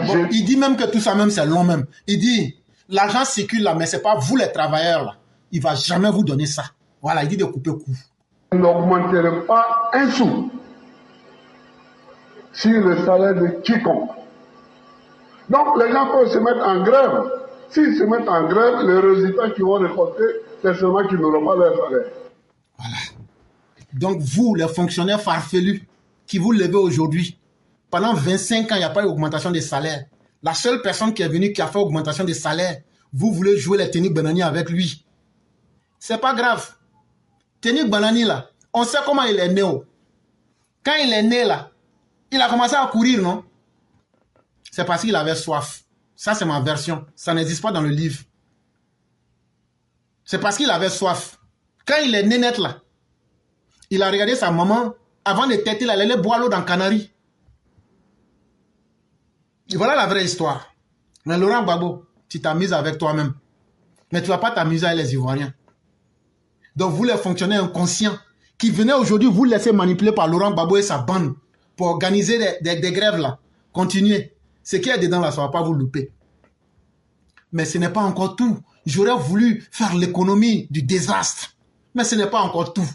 Bon, il dit même que tout ça même, c'est long même. Il dit, l'argent circule là, mais ce n'est pas vous les travailleurs là. Il ne va jamais vous donner ça. Voilà, il dit de couper court. Je n'augmenterai pas un sou sur le salaire de quiconque. Donc les gens peuvent se mettre en grève. S'ils se mettent en grève, les résultats qu'ils vont récolter, c'est seulement qu'ils n'auront pas leur salaire. Voilà. Donc vous, les fonctionnaires farfelus, qui vous levez aujourd'hui, pendant 25 ans, il n'y a pas eu d'augmentation des salaires. La seule personne qui est venue qui a fait augmentation des salaires, vous voulez jouer les Tening Banani avec lui. C'est pas grave. Tening Banani là, on sait comment il est né. Quand il est né là, il a commencé à courir, non? C'est parce qu'il avait soif. Ça, c'est ma version. Ça n'existe pas dans le livre. C'est parce qu'il avait soif. Quand il est né net là, il a regardé sa maman, avant de têter, elle allait boire l'eau dans Canary. Et voilà la vraie histoire. Mais Laurent Gbagbo, tu t'amuses avec toi-même. Mais tu ne vas pas t'amuser avec les Ivoiriens. Donc vous les fonctionnaires inconscients qui venaient aujourd'hui vous laisser manipuler par Laurent Gbagbo et sa bande pour organiser des grèves là. Continuez. Ce qui est dedans là, ça ne va pas vous louper. Mais ce n'est pas encore tout. J'aurais voulu faire l'économie du désastre. Mais ce n'est pas encore tout.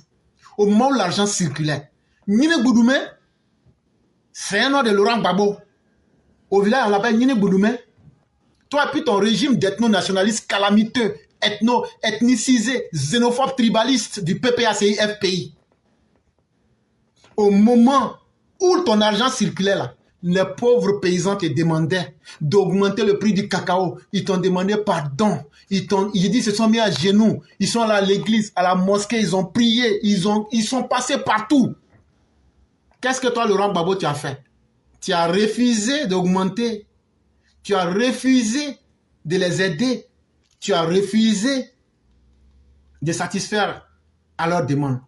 Au moment où l'argent circulait, Nine Boudoumé, c'est un nom de Laurent Gbagbo. Au village, on l'appelle Nine Boudoumé. Toi et puis ton régime d'ethno-nationaliste calamiteux, ethnicisé, xénophobe, tribaliste du PPACI FPI. Au moment où ton argent circulait là, les pauvres paysans te demandaient d'augmenter le prix du cacao. Ils t'ont demandé pardon. Ils disent ils se sont mis à genoux. Ils sont allés à l'église, à la mosquée, ils ont prié. Ils sont passés partout. Qu'est-ce que toi, Laurent Gbagbo, tu as fait? Tu as refusé d'augmenter. Tu as refusé de les aider. Tu as refusé de satisfaire à leurs demandes.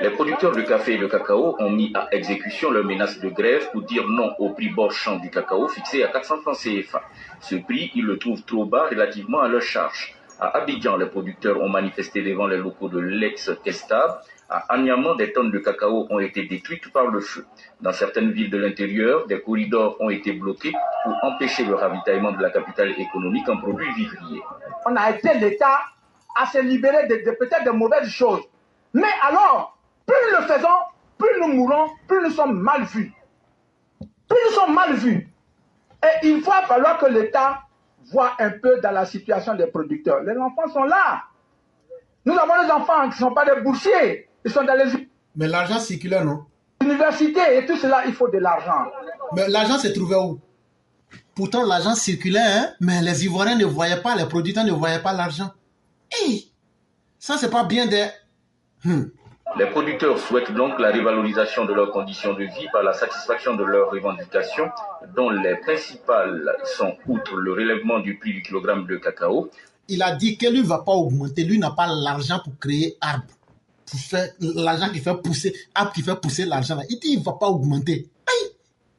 Les producteurs de café et de cacao ont mis à exécution leur menace de grève pour dire non au prix borchant du cacao fixé à 400 francs CFA. Ce prix, ils le trouvent trop bas relativement à leur charge. À Abidjan, les producteurs ont manifesté devant les locaux de l'ex-Testab. À Anyama, des tonnes de cacao ont été détruites par le feu. Dans certaines villes de l'intérieur, des corridors ont été bloqués pour empêcher le ravitaillement de la capitale économique en produits vivriers. On a aidé l'État à se libérer de peut-être de mauvaises choses. Mais alors, plus nous le faisons, plus nous mourons, plus nous sommes mal vus. Plus nous sommes mal vus. Et il va falloir que l'État voit un peu dans la situation des producteurs. Les enfants sont là. Nous avons des enfants qui ne sont pas des boursiers. Ils sont dans les Mais l'argent circulait, non? universités et tout cela, il faut de l'argent. Mais l'argent s'est trouvé où? Pourtant, l'argent circulait, hein? Mais les Ivoiriens ne voyaient pas, les producteurs ne voyaient pas l'argent. Hey, ça, c'est pas bien de... Les producteurs souhaitent donc la revalorisation de leurs conditions de vie par la satisfaction de leurs revendications, dont les principales sont, outre le relèvement du prix du kilogramme de cacao. Il a dit que lui ne va pas augmenter, lui n'a pas l'argent pour créer arbre, pour faire l'argent qui fait pousser, arbre qui fait pousser l'argent. Il dit qu'il ne va pas augmenter.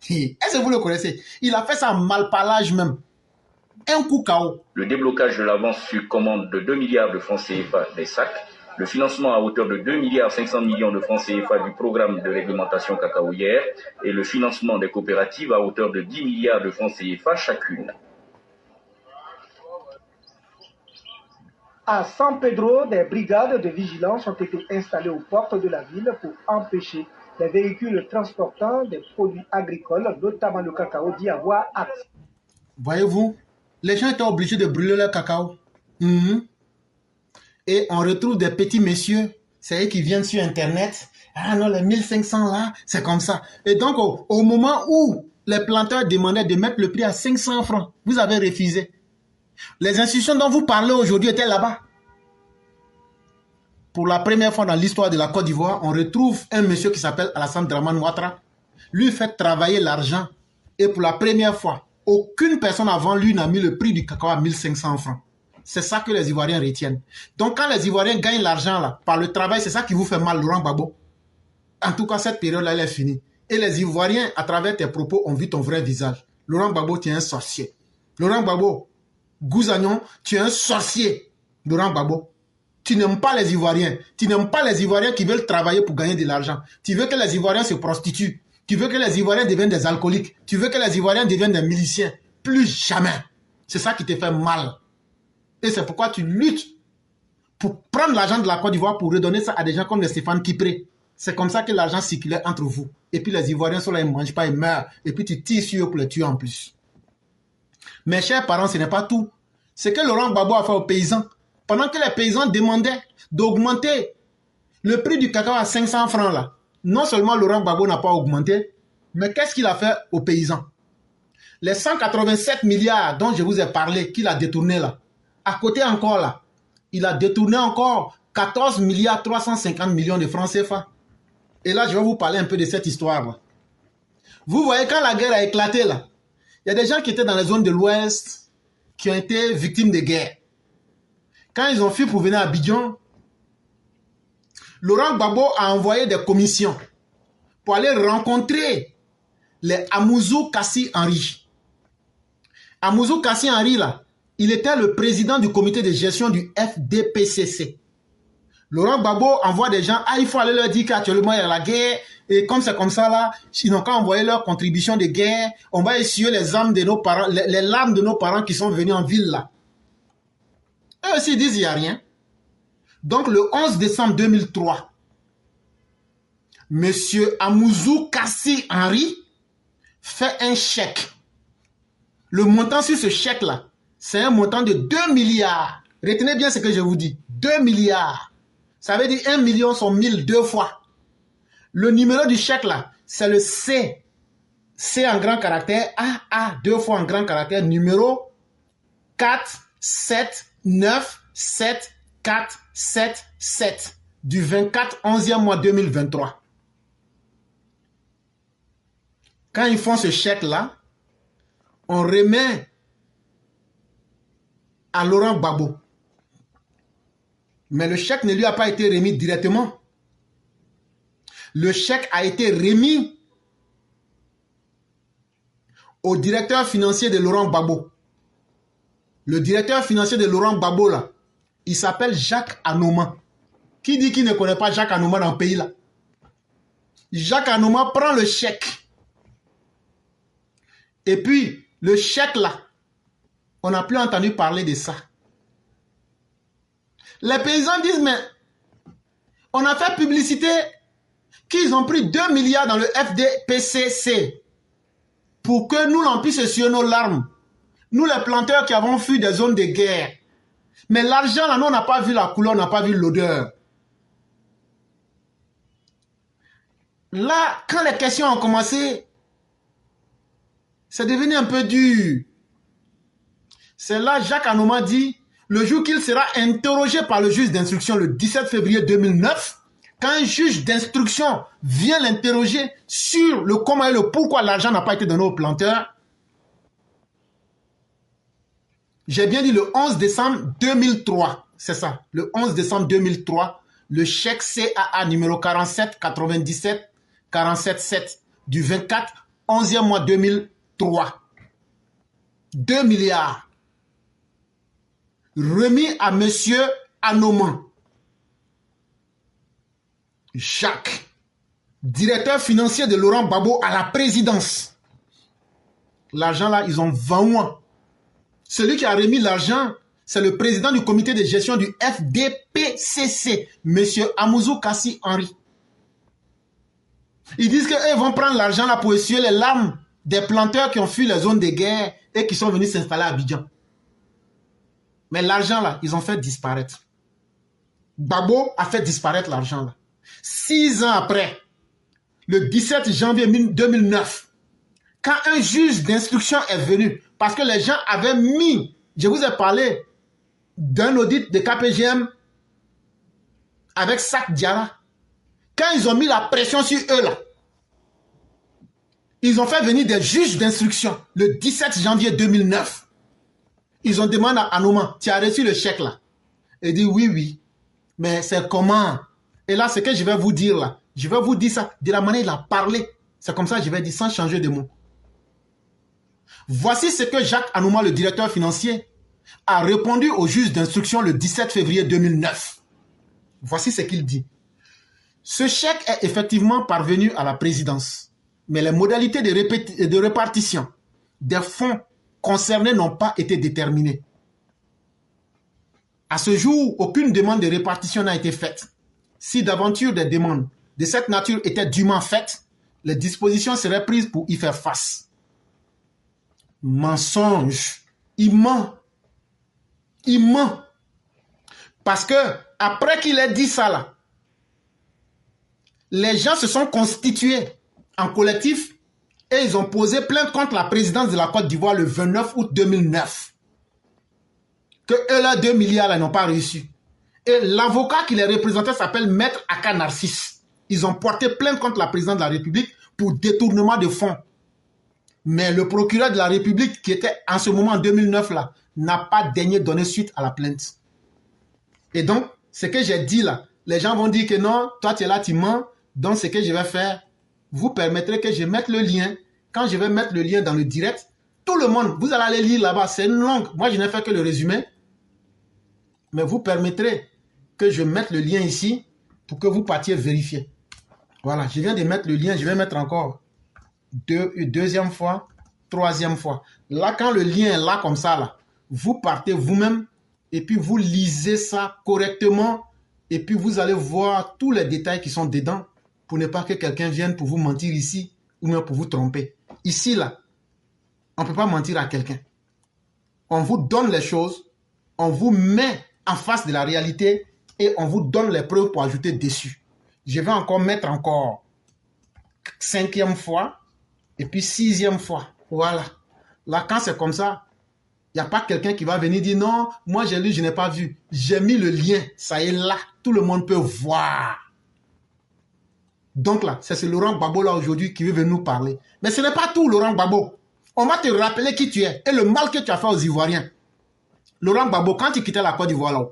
Est-ce que vous le connaissez? Il a fait ça en malparlage même. Un coup KO. Le déblocage de l'avance sur commande de 2 milliards de francs CFA des sacs, le financement à hauteur de 2 milliards 500 millions de francs CFA du programme de réglementation cacaoyère et le financement des coopératives à hauteur de 10 milliards de francs CFA chacune. À San Pedro, des brigades de vigilance ont été installées aux portes de la ville pour empêcher les véhicules transportant des produits agricoles, notamment le cacao, d'y avoir accès. Voyez-vous, les gens étaient obligés de brûler leur cacao. Et on retrouve des petits messieurs, c'est eux qui viennent sur Internet. Ah non, les 1500 là, c'est comme ça. Et donc, au moment où les planteurs demandaient de mettre le prix à 500 francs, vous avez refusé. Les institutions dont vous parlez aujourd'hui étaient là-bas. Pour la première fois dans l'histoire de la Côte d'Ivoire, on retrouve un monsieur qui s'appelle Alassane Dramane Ouattara. Lui fait travailler l'argent. Et pour la première fois, aucune personne avant lui n'a mis le prix du cacao à 1500 francs. C'est ça que les Ivoiriens retiennent. Donc quand les Ivoiriens gagnent l'argent là, par le travail, c'est ça qui vous fait mal, Laurent Gbagbo. En tout cas, cette période-là, elle est finie. Et les Ivoiriens, à travers tes propos, ont vu ton vrai visage. Laurent Gbagbo, tu es un sorcier. Laurent Gbagbo, Gouzagnon, tu es un sorcier. Laurent Gbagbo, tu n'aimes pas les Ivoiriens. Tu n'aimes pas les Ivoiriens qui veulent travailler pour gagner de l'argent. Tu veux que les Ivoiriens se prostituent. Tu veux que les Ivoiriens deviennent des alcooliques. Tu veux que les Ivoiriens deviennent des miliciens. Plus jamais. C'est ça qui te fait mal. Et c'est pourquoi tu luttes pour prendre l'argent de la Côte d'Ivoire pour redonner ça à des gens comme les Stéphane Kipré. C'est comme ça que l'argent circulait entre vous. Et puis les Ivoiriens sont là, ils ne mangent pas, ils meurent. Et puis tu tires sur eux pour les tuer en plus. Mes chers parents, ce n'est pas tout. Ce que Laurent Gbagbo a fait aux paysans, pendant que les paysans demandaient d'augmenter le prix du cacao à 500 francs là, non seulement Laurent Gbagbo n'a pas augmenté, mais qu'est-ce qu'il a fait aux paysans? Les 187 milliards dont je vous ai parlé, qu'il a détourné là, à côté encore là, il a détourné encore 14 milliards 350 millions de francs CFA. Et là, je vais vous parler un peu de cette histoire là. Vous voyez, quand la guerre a éclaté là, il y a des gens qui étaient dans les zones de l'Ouest qui ont été victimes de guerre. Quand ils ont fui pour venir à Abidjan, Laurent Gbagbo a envoyé des commissions pour aller rencontrer les Amouzou Kassi Henry. Amouzou Kassi Henry, là, il était le président du comité de gestion du FDPCC. Laurent Gbagbo envoie des gens, il faut aller leur dire qu'actuellement il y a la guerre, et comme c'est comme ça là, ils n'ont qu'à envoyer leur contribution de guerre, on va essuyer les âmes de nos parents, les larmes de nos parents qui sont venus en ville là. Eux aussi ils disent il n'y a rien. Donc le 11 décembre 2003, Monsieur Amouzou Kassi Henry fait un chèque. Le montant sur ce chèque là, c'est un montant de 2 milliards. Retenez bien ce que je vous dis, 2 milliards. Ça veut dire 1 million sur 1000 deux fois. Le numéro du chèque là, c'est le C. C en grand caractère, AA deux fois en grand caractère, numéro 4 7 9 7 4 7 7 du 24 11e mois 2023. Quand ils font ce chèque là, on remet à Laurent Gbagbo. Mais le chèque ne lui a pas été remis directement. Le chèque a été remis au directeur financier de Laurent Gbagbo. Le directeur financier de Laurent Gbagbo, là, il s'appelle Jacques Anouma. Qui dit qu'il ne connaît pas Jacques Anouma dans le pays, là? Jacques Anouma prend le chèque. Et puis, le chèque, là, on n'a plus entendu parler de ça. Les paysans disent, mais on a fait publicité qu'ils ont pris 2 milliards dans le FDPCC pour que nous l'on puisse essuyer nos larmes. Nous, les planteurs qui avons fui des zones de guerre. Mais l'argent, là, nous, on n'a pas vu la couleur, on n'a pas vu l'odeur. Là, quand les questions ont commencé, c'est devenu un peu dur. C'est là Jacques Anouma dit, le jour qu'il sera interrogé par le juge d'instruction le 17 février 2009, quand un juge d'instruction vient l'interroger sur le comment et le pourquoi l'argent n'a pas été donné aux planteurs, j'ai bien dit le 11 décembre 2003, c'est ça, le 11 décembre 2003, le chèque CAA numéro 47 97 47 7 du 24 11e mois 2003, 2 milliards remis à monsieur Anouma. Jacques, directeur financier de Laurent Gbagbo à la présidence. L'argent là, ils ont 20 mois. Celui qui a remis l'argent, c'est le président du comité de gestion du FDPCC, monsieur Amouzou Kassi Henry. Ils disent qu'ils vont prendre l'argent là pour essuyer les larmes des planteurs qui ont fui les zones de guerre et qui sont venus s'installer à Abidjan. Mais l'argent là, ils ont fait disparaître. Gbagbo a fait disparaître l'argent là. 6 ans après, le 17 janvier 2009, quand un juge d'instruction est venu, parce que les gens avaient mis, je vous ai parlé d'un audit de KPGM avec Sac Diarra, quand ils ont mis la pression sur eux là, ils ont fait venir des juges d'instruction le 17 janvier 2009. Ils ont demandé à Anouma, tu as reçu le chèque là? Il dit oui, oui. Mais c'est comment? Et là, ce que je vais vous dire là, je vais vous dire ça de la manière dont il a parlé. C'est comme ça que je vais dire sans changer de mot. Voici ce que Jacques Anouma, le directeur financier, a répondu au juge d'instruction le 17 février 2009. Voici ce qu'il dit. Ce chèque est effectivement parvenu à la présidence, mais les modalités de répartition des fonds concernés n'ont pas été déterminées. À ce jour, aucune demande de répartition n'a été faite. Si d'aventure des demandes de cette nature étaient dûment faites, les dispositions seraient prises pour y faire face. Mensonge. Il ment. Il ment. Parce que, après qu'il ait dit ça là, les gens se sont constitués en collectif et ils ont posé plainte contre la présidence de la Côte d'Ivoire le 29 août 2009. Que eux là, 2 milliards là, n'ont pas reçu. Et l'avocat qui les représentait s'appelle Maître Aka Narcisse. Ils ont porté plainte contre la présidente de la République pour détournement de fonds. Mais le procureur de la République, qui était en ce moment en 2009 là, n'a pas daigné donner suite à la plainte. Et donc, ce que j'ai dit là, les gens vont dire que non, toi tu es là, tu mens. Donc, ce que je vais faire, vous permettrez que je mette le lien. Quand je vais mettre le lien dans le direct, tout le monde, vous allez aller lire là-bas. C'est une langue. Moi, je n'ai fait que le résumé. Mais vous permettrez que je mette le lien ici pour que vous partiez vérifier. Voilà, je viens de mettre le lien. Je vais mettre encore deuxième fois, troisième fois. Là, quand le lien est là comme ça, là, vous partez vous-même et puis vous lisez ça correctement et puis vous allez voir tous les détails qui sont dedans pour ne pas que quelqu'un vienne pour vous mentir ici ou même pour vous tromper. Ici, là, on ne peut pas mentir à quelqu'un. On vous donne les choses, on vous met en face de la réalité et on vous donne les preuves pour ajouter dessus. Je vais encore mettre encore 5e fois et puis 6e fois. Voilà. Là, quand c'est comme ça, il n'y a pas quelqu'un qui va venir dire non, moi j'ai lu, je n'ai pas vu. J'ai mis le lien, ça est là. Tout le monde peut voir. Donc là, c'est ce Laurent Gbagbo là aujourd'hui qui veut venir nous parler. Mais ce n'est pas tout, Laurent Gbagbo. On va te rappeler qui tu es et le mal que tu as fait aux Ivoiriens. Laurent Gbagbo, quand tu quittais la Côte d'Ivoire là,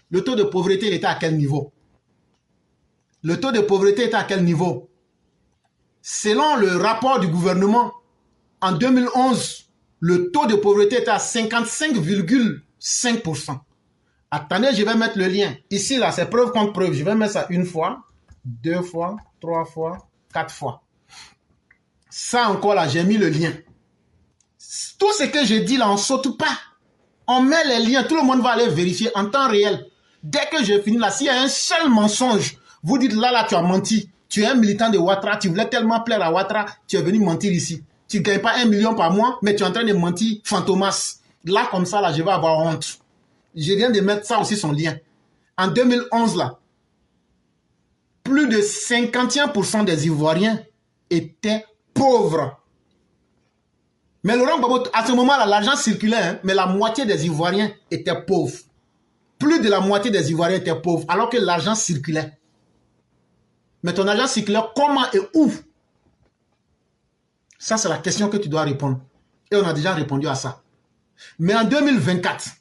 le taux de pauvreté il était à quel niveau? Le taux de pauvreté était à quel niveau? Selon le rapport du gouvernement, en 2011, le taux de pauvreté était à 55,5%. Attendez, je vais mettre le lien. Ici, là, c'est preuve contre preuve. Je vais mettre ça une fois, 2 fois, 3 fois, 4 fois. Ça encore, là, j'ai mis le lien. Tout ce que je dis, là, on ne saute pas. On met les liens. Tout le monde va aller vérifier en temps réel. Dès que je finis là, s'il y a un seul mensonge, vous dites là, tu as menti. Tu es un militant de Ouattara. Tu voulais tellement plaire à Ouattara. Tu es venu mentir ici. Tu ne gagnes pas 1 million par mois, mais tu es en train de mentir fantomas. Là, comme ça, là, je vais avoir honte. Je viens de mettre ça aussi, son lien. En 2011, là, plus de 51% des Ivoiriens étaient pauvres. Mais Laurent Gbagbo, à ce moment-là, l'argent circulait, hein, mais la moitié des Ivoiriens étaient pauvres. Plus de la moitié des Ivoiriens étaient pauvres, alors que l'argent circulait. Mais ton argent circulait comment et où? Ça, c'est la question que tu dois répondre. Et on a déjà répondu à ça. Mais en 2024,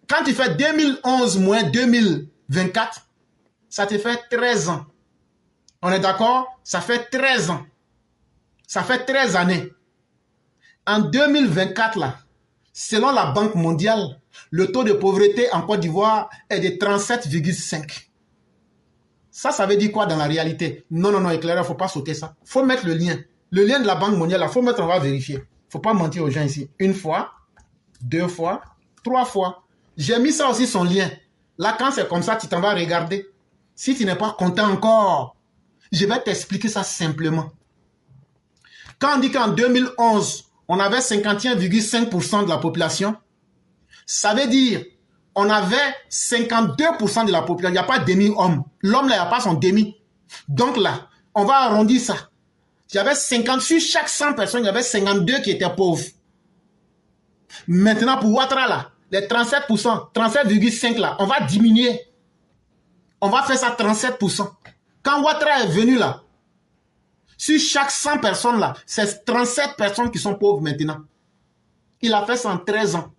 quand tu fais 2011 moins 2024, ça te fait 13 ans. On est d'accord? Ça fait 13 ans. Ça fait 13 années. En 2024, là, selon la Banque mondiale, le taux de pauvreté en Côte d'Ivoire est de 37,5. Ça veut dire quoi dans la réalité? Non, éclaireur, il ne faut pas sauter ça. Il faut mettre le lien. Le lien de la Banque mondiale, il faut mettre, on va vérifier. Il ne faut pas mentir aux gens ici. 1 fois, 2 fois, 3 fois. J'ai mis ça aussi, son lien. Là, quand c'est comme ça, tu t'en vas regarder. Si tu n'es pas content encore, je vais t'expliquer ça simplement. Quand on dit qu'en 2011, on avait 51,5% de la population, ça veut dire on avait 52% de la population. Il n'y a pas demi-homme. L'homme, là, il n'y a pas son demi. Donc là, on va arrondir ça. Il y avait 50, sur chaque 100 personnes, il y avait 52 qui étaient pauvres. Maintenant, pour Ouattara, là, les 37%, 37,5% là, on va diminuer. On va faire ça 37%. Quand Ouattara est venu là, sur chaque 100 personnes là, c'est 37 personnes qui sont pauvres maintenant. Il a fait ça en 13 ans.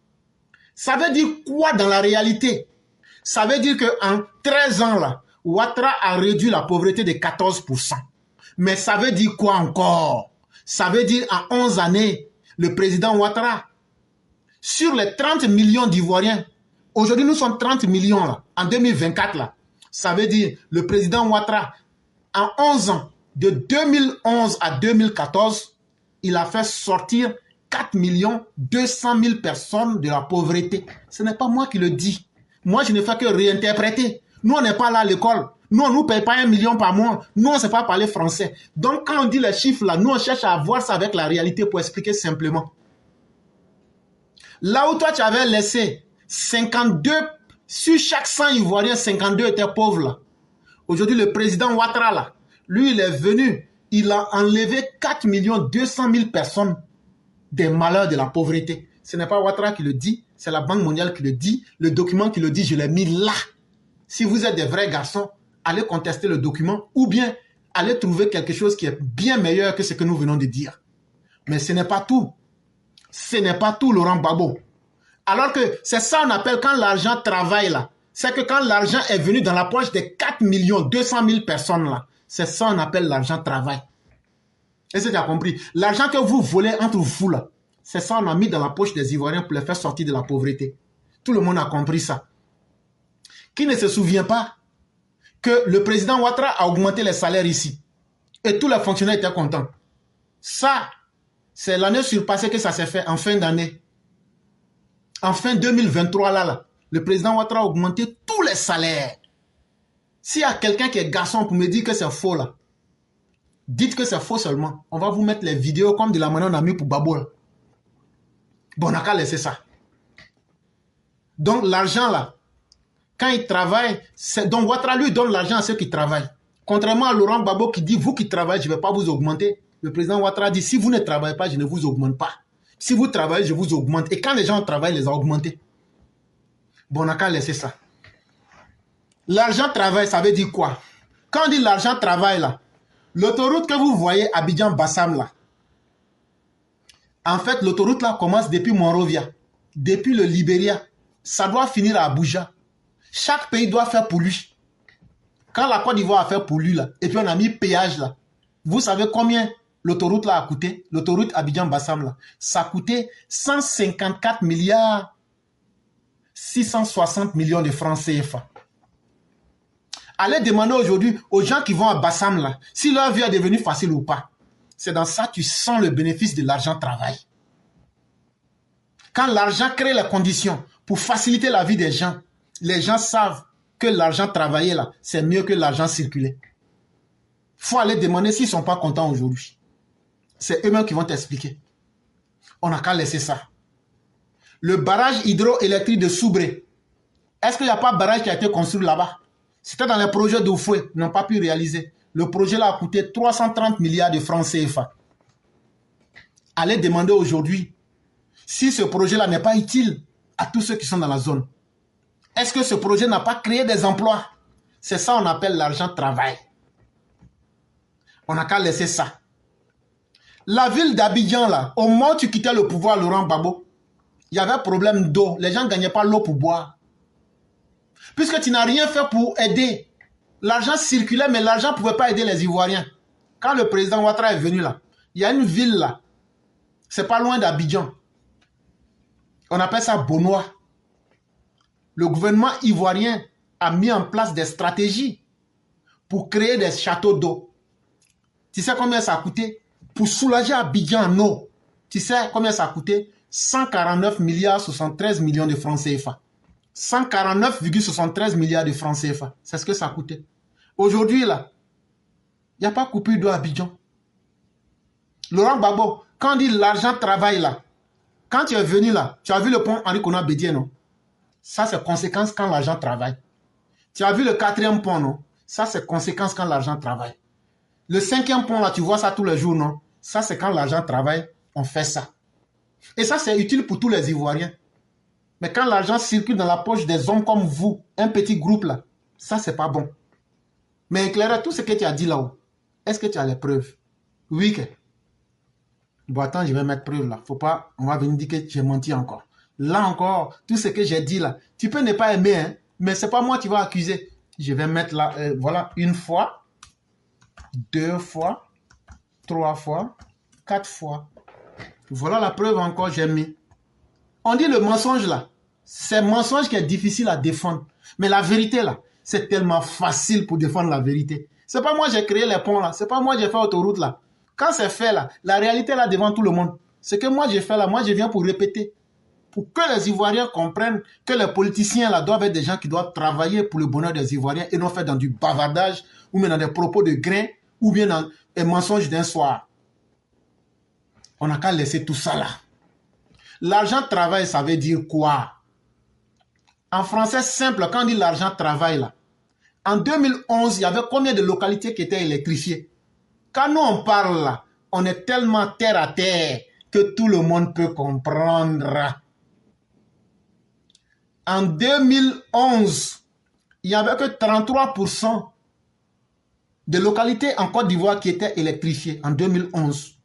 Ça veut dire quoi dans la réalité? Ça veut dire qu'en 13 ans là, Ouattara a réduit la pauvreté de 14%. Mais ça veut dire quoi encore? Ça veut dire en 11 années, le président Ouattara, sur les 30 millions d'Ivoiriens, aujourd'hui nous sommes 30 millions là, en 2024 là, ça veut dire le président Ouattara, en 11 ans, de 2011 à 2014, il a fait sortir 4 200 000 personnes de la pauvreté. Ce n'est pas moi qui le dis. Moi, je ne fais que réinterpréter. Nous, on n'est pas là à l'école. Nous, on ne nous paye pas 1 million par mois. Nous, on ne sait pas parler français. Donc, quand on dit les chiffres là, nous, on cherche à voir ça avec la réalité pour expliquer simplement. Là où toi, tu avais laissé 52, sur chaque 100 Ivoiriens, 52 étaient pauvres là. Aujourd'hui, le président Ouattara là, lui, il est venu, il a enlevé 4 200 000 personnes des malheurs de la pauvreté. Ce n'est pas Ouattara qui le dit, c'est la Banque mondiale qui le dit. Le document qui le dit, je l'ai mis là. Si vous êtes des vrais garçons, allez contester le document ou bien allez trouver quelque chose qui est bien meilleur que ce que nous venons de dire. Mais ce n'est pas tout. Ce n'est pas tout, Laurent Gbagbo. Alors que c'est ça qu'on appelle quand l'argent travaille là. C'est que quand l'argent est venu dans la poche des 4 200 000 personnes là, c'est ça qu'on appelle l'argent travail. Est-ce que tu as compris? L'argent que vous volez entre vous là, c'est ça qu'on a mis dans la poche des Ivoiriens pour les faire sortir de la pauvreté. Tout le monde a compris ça. Qui ne se souvient pas que le président Ouattara a augmenté les salaires ici et tous les fonctionnaires étaient contents. Ça, c'est l'année surpassée que ça s'est fait en fin d'année. En fin 2023 là, le président Ouattara a augmenté tous les salaires. S'il y a quelqu'un qui est garçon pour me dire que c'est faux là, dites que c'est faux seulement. On va vous mettre les vidéos comme de la manière on a mis pour Babo là. Bon, on n'a qu'à laisser ça. Donc l'argent là, quand il travaille, donc Ouattara lui donne l'argent à ceux qui travaillent. Contrairement à Laurent Gbagbo qui dit, vous qui travaillez, je ne vais pas vous augmenter. Le président Ouattara dit, si vous ne travaillez pas, je ne vous augmente pas. Si vous travaillez, je vous augmente. Et quand les gens travaillent, il les a augmentés. Bon, on n'a qu'à laisser ça. L'argent travail, ça veut dire quoi? Quand on dit l'argent travail là, l'autoroute que vous voyez Abidjan-Bassam là, en fait, l'autoroute là commence depuis Monrovia, depuis le Libéria. Ça doit finir à Abuja. Chaque pays doit faire pour lui. Quand la Côte d'Ivoire a fait pour lui là, et puis on a mis péage là, vous savez combien l'autoroute là a coûté? L'autoroute Abidjan-Bassam là, ça a coûté 154 milliards 660 millions de francs CFA. Allez demander aujourd'hui aux gens qui vont à Bassam là, si leur vie est devenue facile ou pas. C'est dans ça que tu sens le bénéfice de l'argent travail. Quand l'argent crée les conditions pour faciliter la vie des gens, les gens savent que l'argent travaillé là, c'est mieux que l'argent circulé. Il faut aller demander s'ils ne sont pas contents aujourd'hui. C'est eux-mêmes qui vont t'expliquer. On n'a qu'à laisser ça. Le barrage hydroélectrique de Soubré, est-ce qu'il n'y a pas de barrage qui a été construit là-bas? C'était dans les projets d'Oufoué, ils n'ont pas pu réaliser. Le projet là a coûté 330 milliards de francs CFA. Allez demander aujourd'hui si ce projet là n'est pas utile à tous ceux qui sont dans la zone. Est-ce que ce projet n'a pas créé des emplois? C'est ça qu'on appelle l'argent travail. On n'a qu'à laisser ça. La ville d'Abidjan là, au moment où tu quittais le pouvoir Laurent Gbagbo, il y avait un problème d'eau. Les gens ne gagnaient pas l'eau pour boire. Puisque tu n'as rien fait pour aider. L'argent circulait, mais l'argent ne pouvait pas aider les Ivoiriens. Quand le président Ouattara est venu là, il y a une ville là. C'est pas loin d'Abidjan. On appelle ça Bonois. Le gouvernement ivoirien a mis en place des stratégies pour créer des châteaux d'eau. Tu sais combien ça a coûté? Pour soulager Abidjan en eau. Tu sais combien ça a coûté? 149 milliards 73 millions de francs CFA. 149,73 milliards de francs CFA. C'est ce que ça a coûté. Aujourd'hui, là, il n'y a pas coupure d'eau à Abidjan. Laurent Gbagbo, quand on dit l'argent travaille là, quand tu es venu là, tu as vu le pont Henri Konan Bédié, non? Ça, c'est conséquence quand l'argent travaille. Tu as vu le 4e pont, non? Ça, c'est conséquence quand l'argent travaille. Le 5e pont, là, tu vois ça tous les jours, non? Ça, c'est quand l'argent travaille, on fait ça. Et ça, c'est utile pour tous les Ivoiriens. Mais quand l'argent circule dans la poche des hommes comme vous, un petit groupe là, ça, c'est pas bon. Mais éclaire tout ce que tu as dit là-haut. Est-ce que tu as les preuves? Oui, que. Bon, attends, je vais mettre preuve là. Faut pas, on va venir dire que j'ai menti encore. Là encore, tout ce que j'ai dit là, tu peux ne pas aimer, hein, mais c'est pas moi qui va accuser. Je vais mettre là, voilà, 1 fois, 2 fois, 3 fois, 4 fois. Voilà la preuve encore, j'ai mis. On dit le mensonge là, c'est un mensonge qui est difficile à défendre. Mais la vérité là, c'est tellement facile pour défendre la vérité. C'est pas moi qui j'ai créé les ponts là, c'est pas moi qui j'ai fait l'autoroute là. Quand c'est fait là, la réalité là devant tout le monde. Ce que moi j'ai fait là, moi je viens pour répéter. Pour que les Ivoiriens comprennent que les politiciens là doivent être des gens qui doivent travailler pour le bonheur des Ivoiriens et non faire dans du bavardage ou bien dans des propos de grains ou bien dans des mensonges d'un soir. On n'a qu'à laisser tout ça là. L'argent travail, ça veut dire quoi? En français simple, quand on dit l'argent travail là, en 2011, il y avait combien de localités qui étaient électrifiées? Quand nous on parle là, on est tellement terre à terre que tout le monde peut comprendre. En 2011, il n'y avait que 33% de localités en Côte d'Ivoire qui étaient électrifiées en 2011.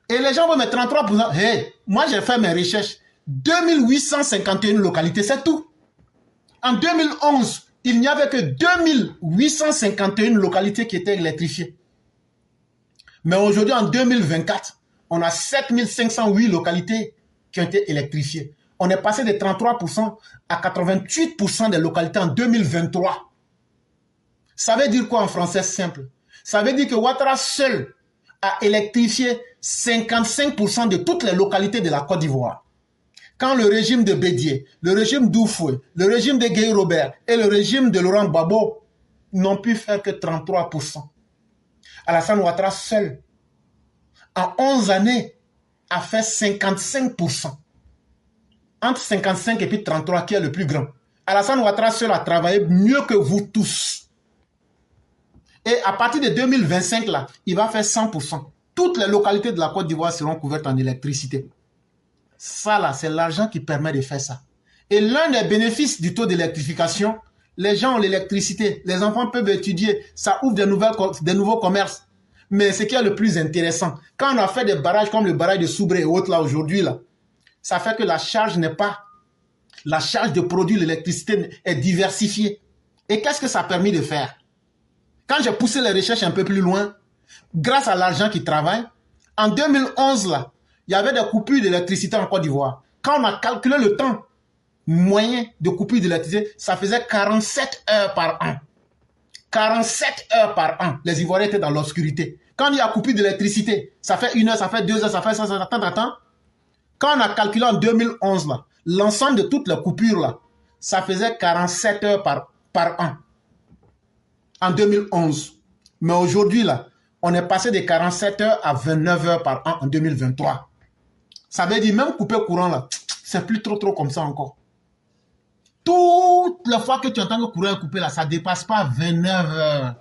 Et les gens vont mettre 33%. Hey, moi j'ai fait mes recherches. 2851 localités, c'est tout. En 2011, il n'y avait que 2851 localités qui étaient électrifiées. Mais aujourd'hui, en 2024, on a 7508 localités qui ont été électrifiées. On est passé de 33% à 88% des localités en 2023. Ça veut dire quoi en français simple? Ça veut dire que Ouattara seul a électrifié 55% de toutes les localités de la Côte d'Ivoire. Quand le régime de Bédié, le régime d'Oufoué, le régime de Guy Robert et le régime de Laurent Gbagbo n'ont pu faire que 33%. Alassane Ouattara seul, en 11 années, a fait 55%. Entre 55 et puis 33, qui est le plus grand. Alassane Ouattara seul a travaillé mieux que vous tous. Et à partir de 2025, là, il va faire 100%. Toutes les localités de la Côte d'Ivoire seront couvertes en électricité. Ça, là, c'est l'argent qui permet de faire ça. Et l'un des bénéfices du taux d'électrification, les gens ont l'électricité, les enfants peuvent étudier, ça ouvre de nouveaux commerces. Mais ce qui est le plus intéressant, quand on a fait des barrages comme le barrage de Soubré et autres là aujourd'hui, là, ça fait que la charge n'est pas, la charge de produire l'électricité est diversifiée. Et qu'est-ce que ça a permis de faire? Quand j'ai poussé les recherches un peu plus loin, grâce à l'argent qui travaille, en 2011, là, il y avait des coupures d'électricité en Côte d'Ivoire. Quand on a calculé le temps moyen de coupure d'électricité, ça faisait 47 heures par an. 47 heures par an. Les Ivoiriens étaient dans l'obscurité. Quand il y a coupure d'électricité, ça fait 1 heure, ça fait 2 heures, ça fait ça, attends. Quand on a calculé en 2011, là, l'ensemble de toutes les coupures, là, ça faisait 47 heures par an. En 2011. Mais aujourd'hui, là, on est passé de 47 heures à 29 heures par an en 2023. Ça veut dire, même couper courant, là, c'est plus trop comme ça encore. Toutes les fois que tu entends que courant est coupé, là, ça ne dépasse pas 29 heures.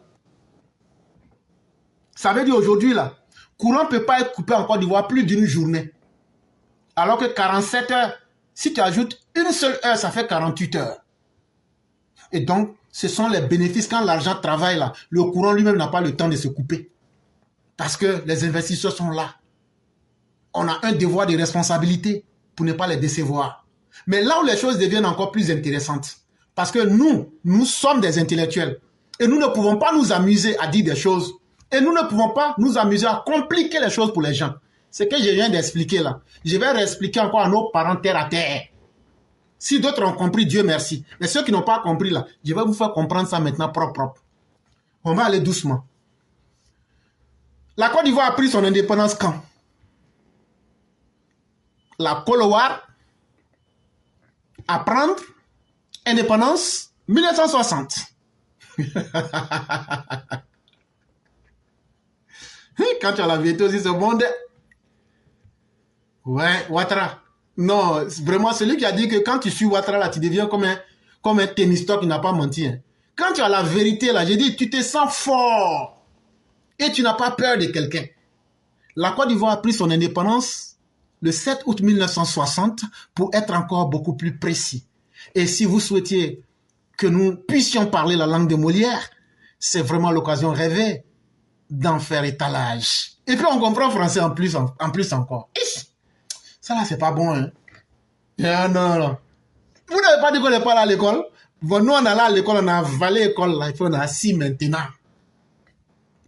Ça veut dire aujourd'hui, là, courant ne peut pas être coupé en Côte d'Ivoire plus d'une journée. Alors que 47 heures, si tu ajoutes une seule heure, ça fait 48 heures. Et donc, ce sont les bénéfices quand l'argent travaille là. Le courant lui-même n'a pas le temps de se couper. Parce que les investisseurs sont là. On a un devoir de responsabilité pour ne pas les décevoir. Mais là où les choses deviennent encore plus intéressantes, parce que nous sommes des intellectuels. Et nous ne pouvons pas nous amuser à dire des choses. Et nous ne pouvons pas nous amuser à compliquer les choses pour les gens. Ce que je viens d'expliquer là, je vais réexpliquer encore à nos parents terre à terre. Si d'autres ont compris, Dieu merci. Mais ceux qui n'ont pas compris là, je vais vous faire comprendre ça maintenant propre. On va aller doucement. La Côte d'Ivoire a pris son indépendance quand? La Côte-d'Ivoire à prendre indépendance 1960. Quand tu as la vérité aussi, c'est bon. Ouais, Ouattara. Non, vraiment, celui qui a dit que quand tu suis Ouattara, là, tu deviens comme un tennisteur qui n'a pas menti. Hein. Quand tu as la vérité, là, j'ai dit, tu te sens fort. Et tu n'as pas peur de quelqu'un. La Côte d'Ivoire a pris son indépendance le 7 août 1960 pour être encore beaucoup plus précis. Et si vous souhaitiez que nous puissions parler la langue de Molière, c'est vraiment l'occasion rêvée d'en faire étalage. Et puis on comprend français en plus encore. Ça là, c'est pas bon, hein. Non. Vous n'avez pas dit qu'on n'est pas là à l'école? Bon, nous, on est là à l'école, on a avalé l'école, là, il faut on est assis maintenant.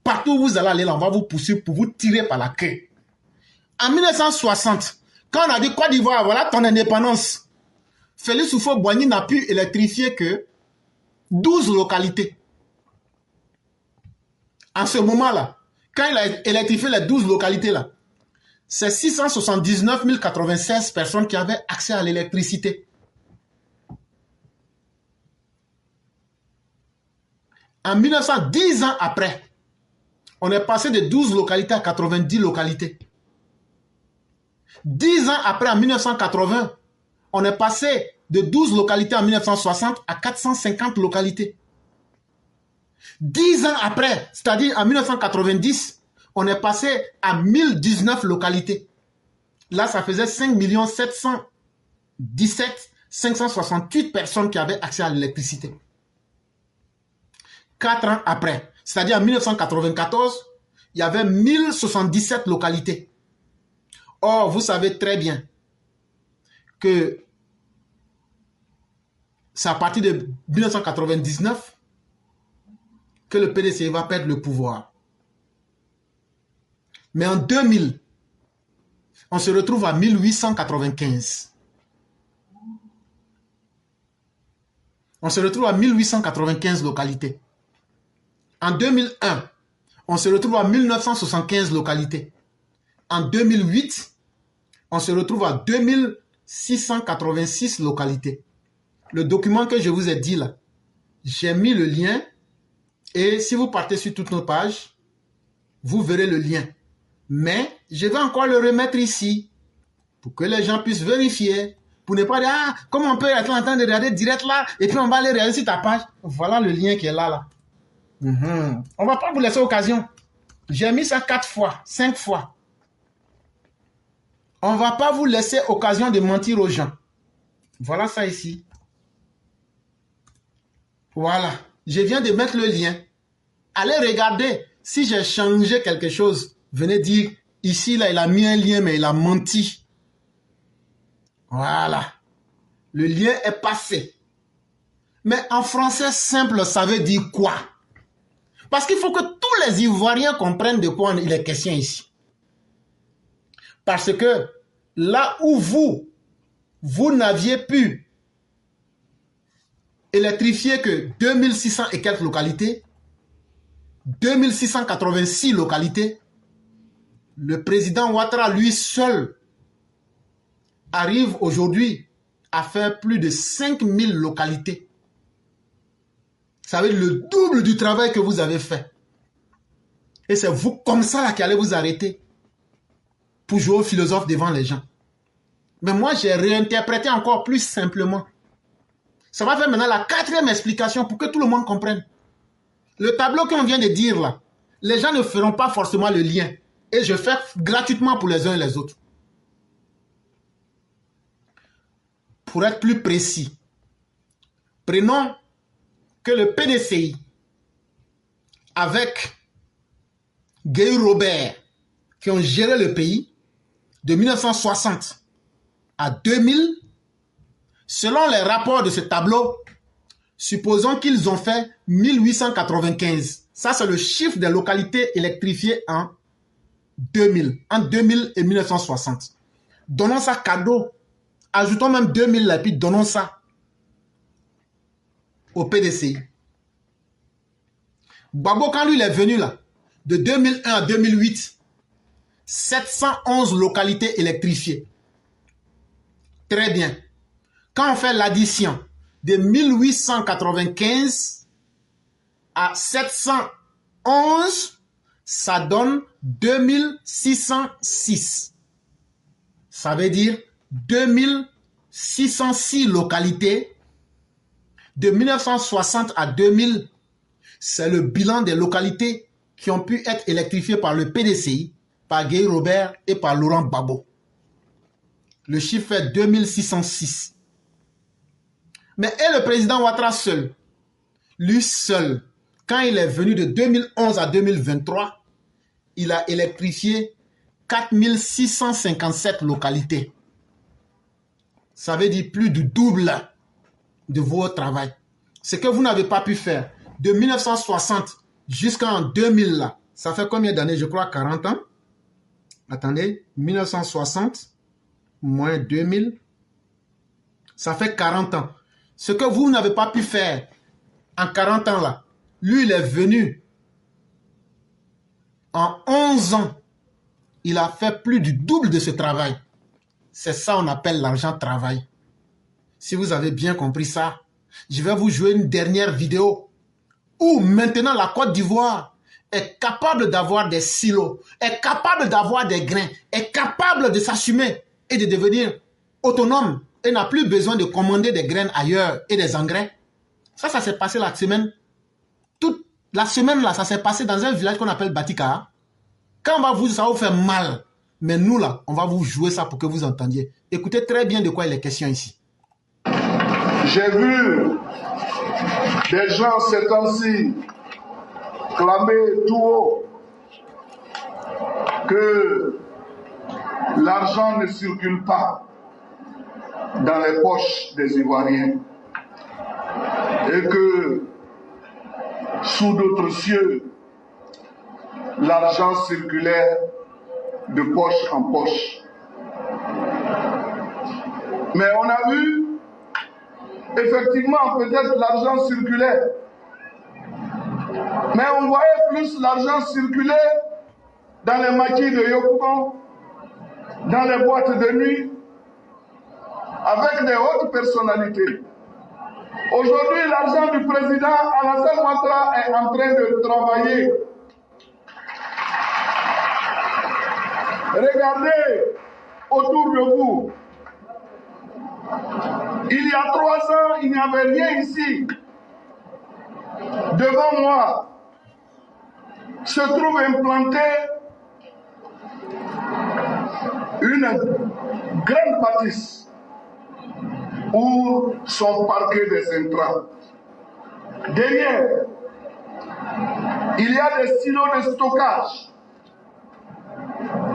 Partout où vous allez aller, là, on va vous pousser pour vous tirer par la queue. En 1960, quand on a dit Côte d'Ivoire, voilà ton indépendance, Félix Houphouët-Boigny n'a pu électrifier que 12 localités. En ce moment-là, quand il a électrifié les 12 localités-là, c'est 679 096 personnes qui avaient accès à l'électricité. En 1910 ans après, on est passé de 12 localités à 90 localités. 10 ans après, en 1980, on est passé de 12 localités en 1960 à 450 localités. 10 ans après, c'est-à-dire en 1990, on est passé à 1019 localités. Là, ça faisait 5 717 568 personnes qui avaient accès à l'électricité. 4 ans après, c'est-à-dire en 1994, il y avait 1077 localités. Or, vous savez très bien que c'est à partir de 1999 que le PDCI va perdre le pouvoir. Mais en 2000, on se retrouve à 1895. On se retrouve à 1895 localités. En 2001, on se retrouve à 1975 localités. En 2008, on se retrouve à 2686 localités. Le document que je vous ai dit là, j'ai mis le lien et si vous partez sur toutes nos pages, vous verrez le lien. Mais je vais encore le remettre ici pour que les gens puissent vérifier. Pour ne pas dire, ah, comment on peut être en train de regarder direct là et puis on va aller regarder sur ta page. Voilà le lien qui est là. On ne va pas vous laisser occasion. J'ai mis ça 4 fois, 5 fois. On ne va pas vous laisser occasion de mentir aux gens. Voilà ça ici. Voilà. Je viens de mettre le lien. Allez regarder. Si j'ai changé quelque chose, venez dire, ici là, il a mis un lien, mais il a menti. Voilà. Le lien est passé. Mais en français simple, ça veut dire quoi? Parce qu'il faut que tous les Ivoiriens comprennent de quoi il est question ici. Parce que là où vous n'aviez pu électrifier que 2600 et quelques localités, 2686 localités, le président Ouattara, lui seul, arrive aujourd'hui à faire plus de 5000 localités. Ça veut dire le double du travail que vous avez fait. Et c'est vous comme ça là qui allez vous arrêter pour jouer au philosophe devant les gens. Mais moi, j'ai réinterprété encore plus simplement. Ça va faire maintenant la 4e explication pour que tout le monde comprenne. Le tableau qu'on vient de dire là, les gens ne feront pas forcément le lien. Et je fais gratuitement pour les uns et les autres. Pour être plus précis, prenons que le PDCI, avec Guy Robert, qui ont géré le pays de 1960 à 2000, selon les rapports de ce tableau, supposons qu'ils ont fait 1895. Ça, c'est le chiffre des localités électrifiées en 2000. Entre 2000 et 1960. Donnons ça cadeau. Ajoutons même 2000 là, et puis donnons ça au PDCI. Gbagbo, quand lui il est venu là, de 2001 à 2008, 711 localités électrifiées. Très bien. Quand on fait l'addition de 1895 à 711, ça donne 2606. Ça veut dire 2606 localités. De 1960 à 2000, c'est le bilan des localités qui ont pu être électrifiées par le PDCI, par Guy Robert et par Laurent Gbagbo. Le chiffre est 2606. Mais et le président Ouattara seul, lui seul, quand il est venu de 2011 à 2023, il a électrifié 4657 localités. Ça veut dire plus du double de votre travail. Ce que vous n'avez pas pu faire de 1960 jusqu'en 2000 là, ça fait combien d'années? Je crois 40 ans. Attendez, 1960 moins 2000, ça fait 40 ans. Ce que vous n'avez pas pu faire en 40 ans là, lui il est venu en 11 ans. Il a fait plus du double de ce travail. C'est ça qu'on appelle l'argent travail. Si vous avez bien compris ça, je vais vous jouer une dernière vidéo où maintenant la Côte d'Ivoire est capable d'avoir des silos, est capable d'avoir des grains, est capable de s'assumer et de devenir autonome et n'a plus besoin de commander des graines ailleurs et des engrais. Ça s'est passé la semaine. Toute la semaine là, ça s'est passé dans un village qu'on appelle Batika. Quand on va vous, ça va vous faire mal. Mais nous là, on va vous jouer ça pour que vous entendiez. Écoutez très bien de quoi il est question ici. J'ai vu des gens ces temps-ci clamer tout haut que l'argent ne circule pas dans les poches des Ivoiriens et que sous d'autres cieux, l'argent circulait de poche en poche. Mais on a vu, effectivement, peut-être l'argent circulait. Mais on voyait plus l'argent circuler dans les maquis de Yopougon, dans les boîtes de nuit, avec des hautes personnalités. Aujourd'hui, l'argent du président Alassane Ouattara est en train de travailler. Regardez autour de vous. Il y a 3 ans, il n'y avait rien ici. Devant moi se trouve implantée une grande bâtisse où sont parqués des intrants. Derrière, il y a des silos de stockage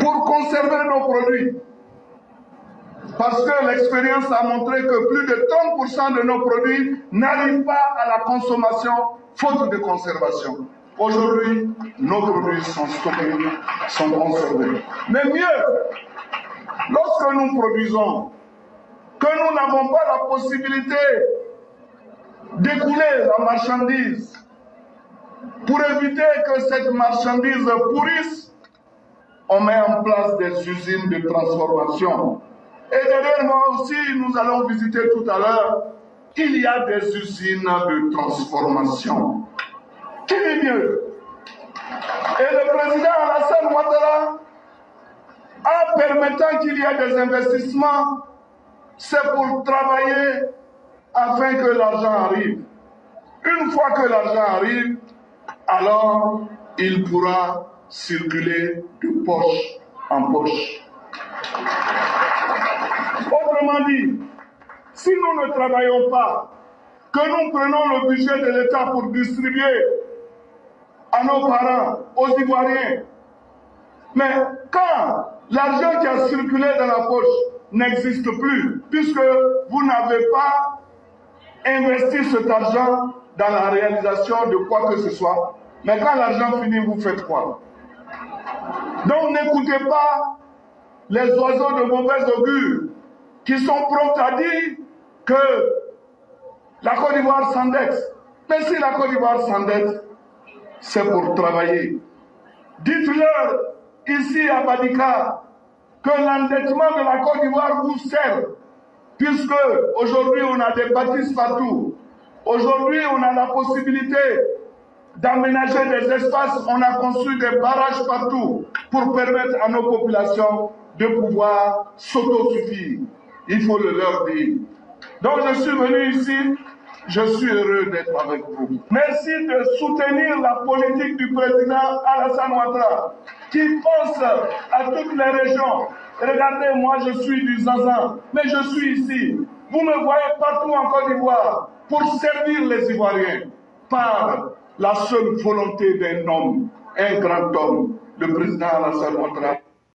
pour conserver nos produits. Parce que l'expérience a montré que plus de 30% de nos produits n'arrivent pas à la consommation faute de conservation. Aujourd'hui, nos produits sont stockés, sont conservés. Mais mieux, lorsque nous produisons, que nous n'avons pas la possibilité d'écouler la marchandise pour éviter que cette marchandise pourrisse, on met en place des usines de transformation. Et derrière moi aussi, nous allons visiter tout à l'heure, il y a des usines de transformation. Qui est mieux? Et le président Alassane Ouattara, en permettant qu'il y ait des investissements, c'est pour travailler afin que l'argent arrive. Une fois que l'argent arrive, alors il pourra circuler de poche en poche. Autrement dit, si nous ne travaillons pas, que nous prenons le budget de l'État pour distribuer à nos parents, aux Ivoiriens, mais quand l'argent qui a circulé dans la poche n'existe plus, puisque vous n'avez pas investi cet argent dans la réalisation de quoi que ce soit, mais quand l'argent finit, vous faites quoi? Donc n'écoutez pas les oiseaux de mauvaise augure qui sont prompts à dire que la Côte d'Ivoire s'endette. Mais si la Côte d'Ivoire s'endette, c'est pour travailler. Dites-leur ici à Badika que l'endettement de la Côte d'Ivoire vous sert, puisque aujourd'hui on a des bâtisses partout. Aujourd'hui on a la possibilité d'aménager des espaces, on a construit des barrages partout pour permettre à nos populations de pouvoir s'autosuffire. Il faut le leur dire. Donc je suis venu ici, je suis heureux d'être avec vous. Merci de soutenir la politique du président Alassane Ouattara, qui pense à toutes les régions. Regardez, moi je suis du Zaza, mais je suis ici. Vous me voyez partout en Côte d'Ivoire pour servir les Ivoiriens par la seule volonté d'un homme, un grand homme, le président Alassane Ouattara.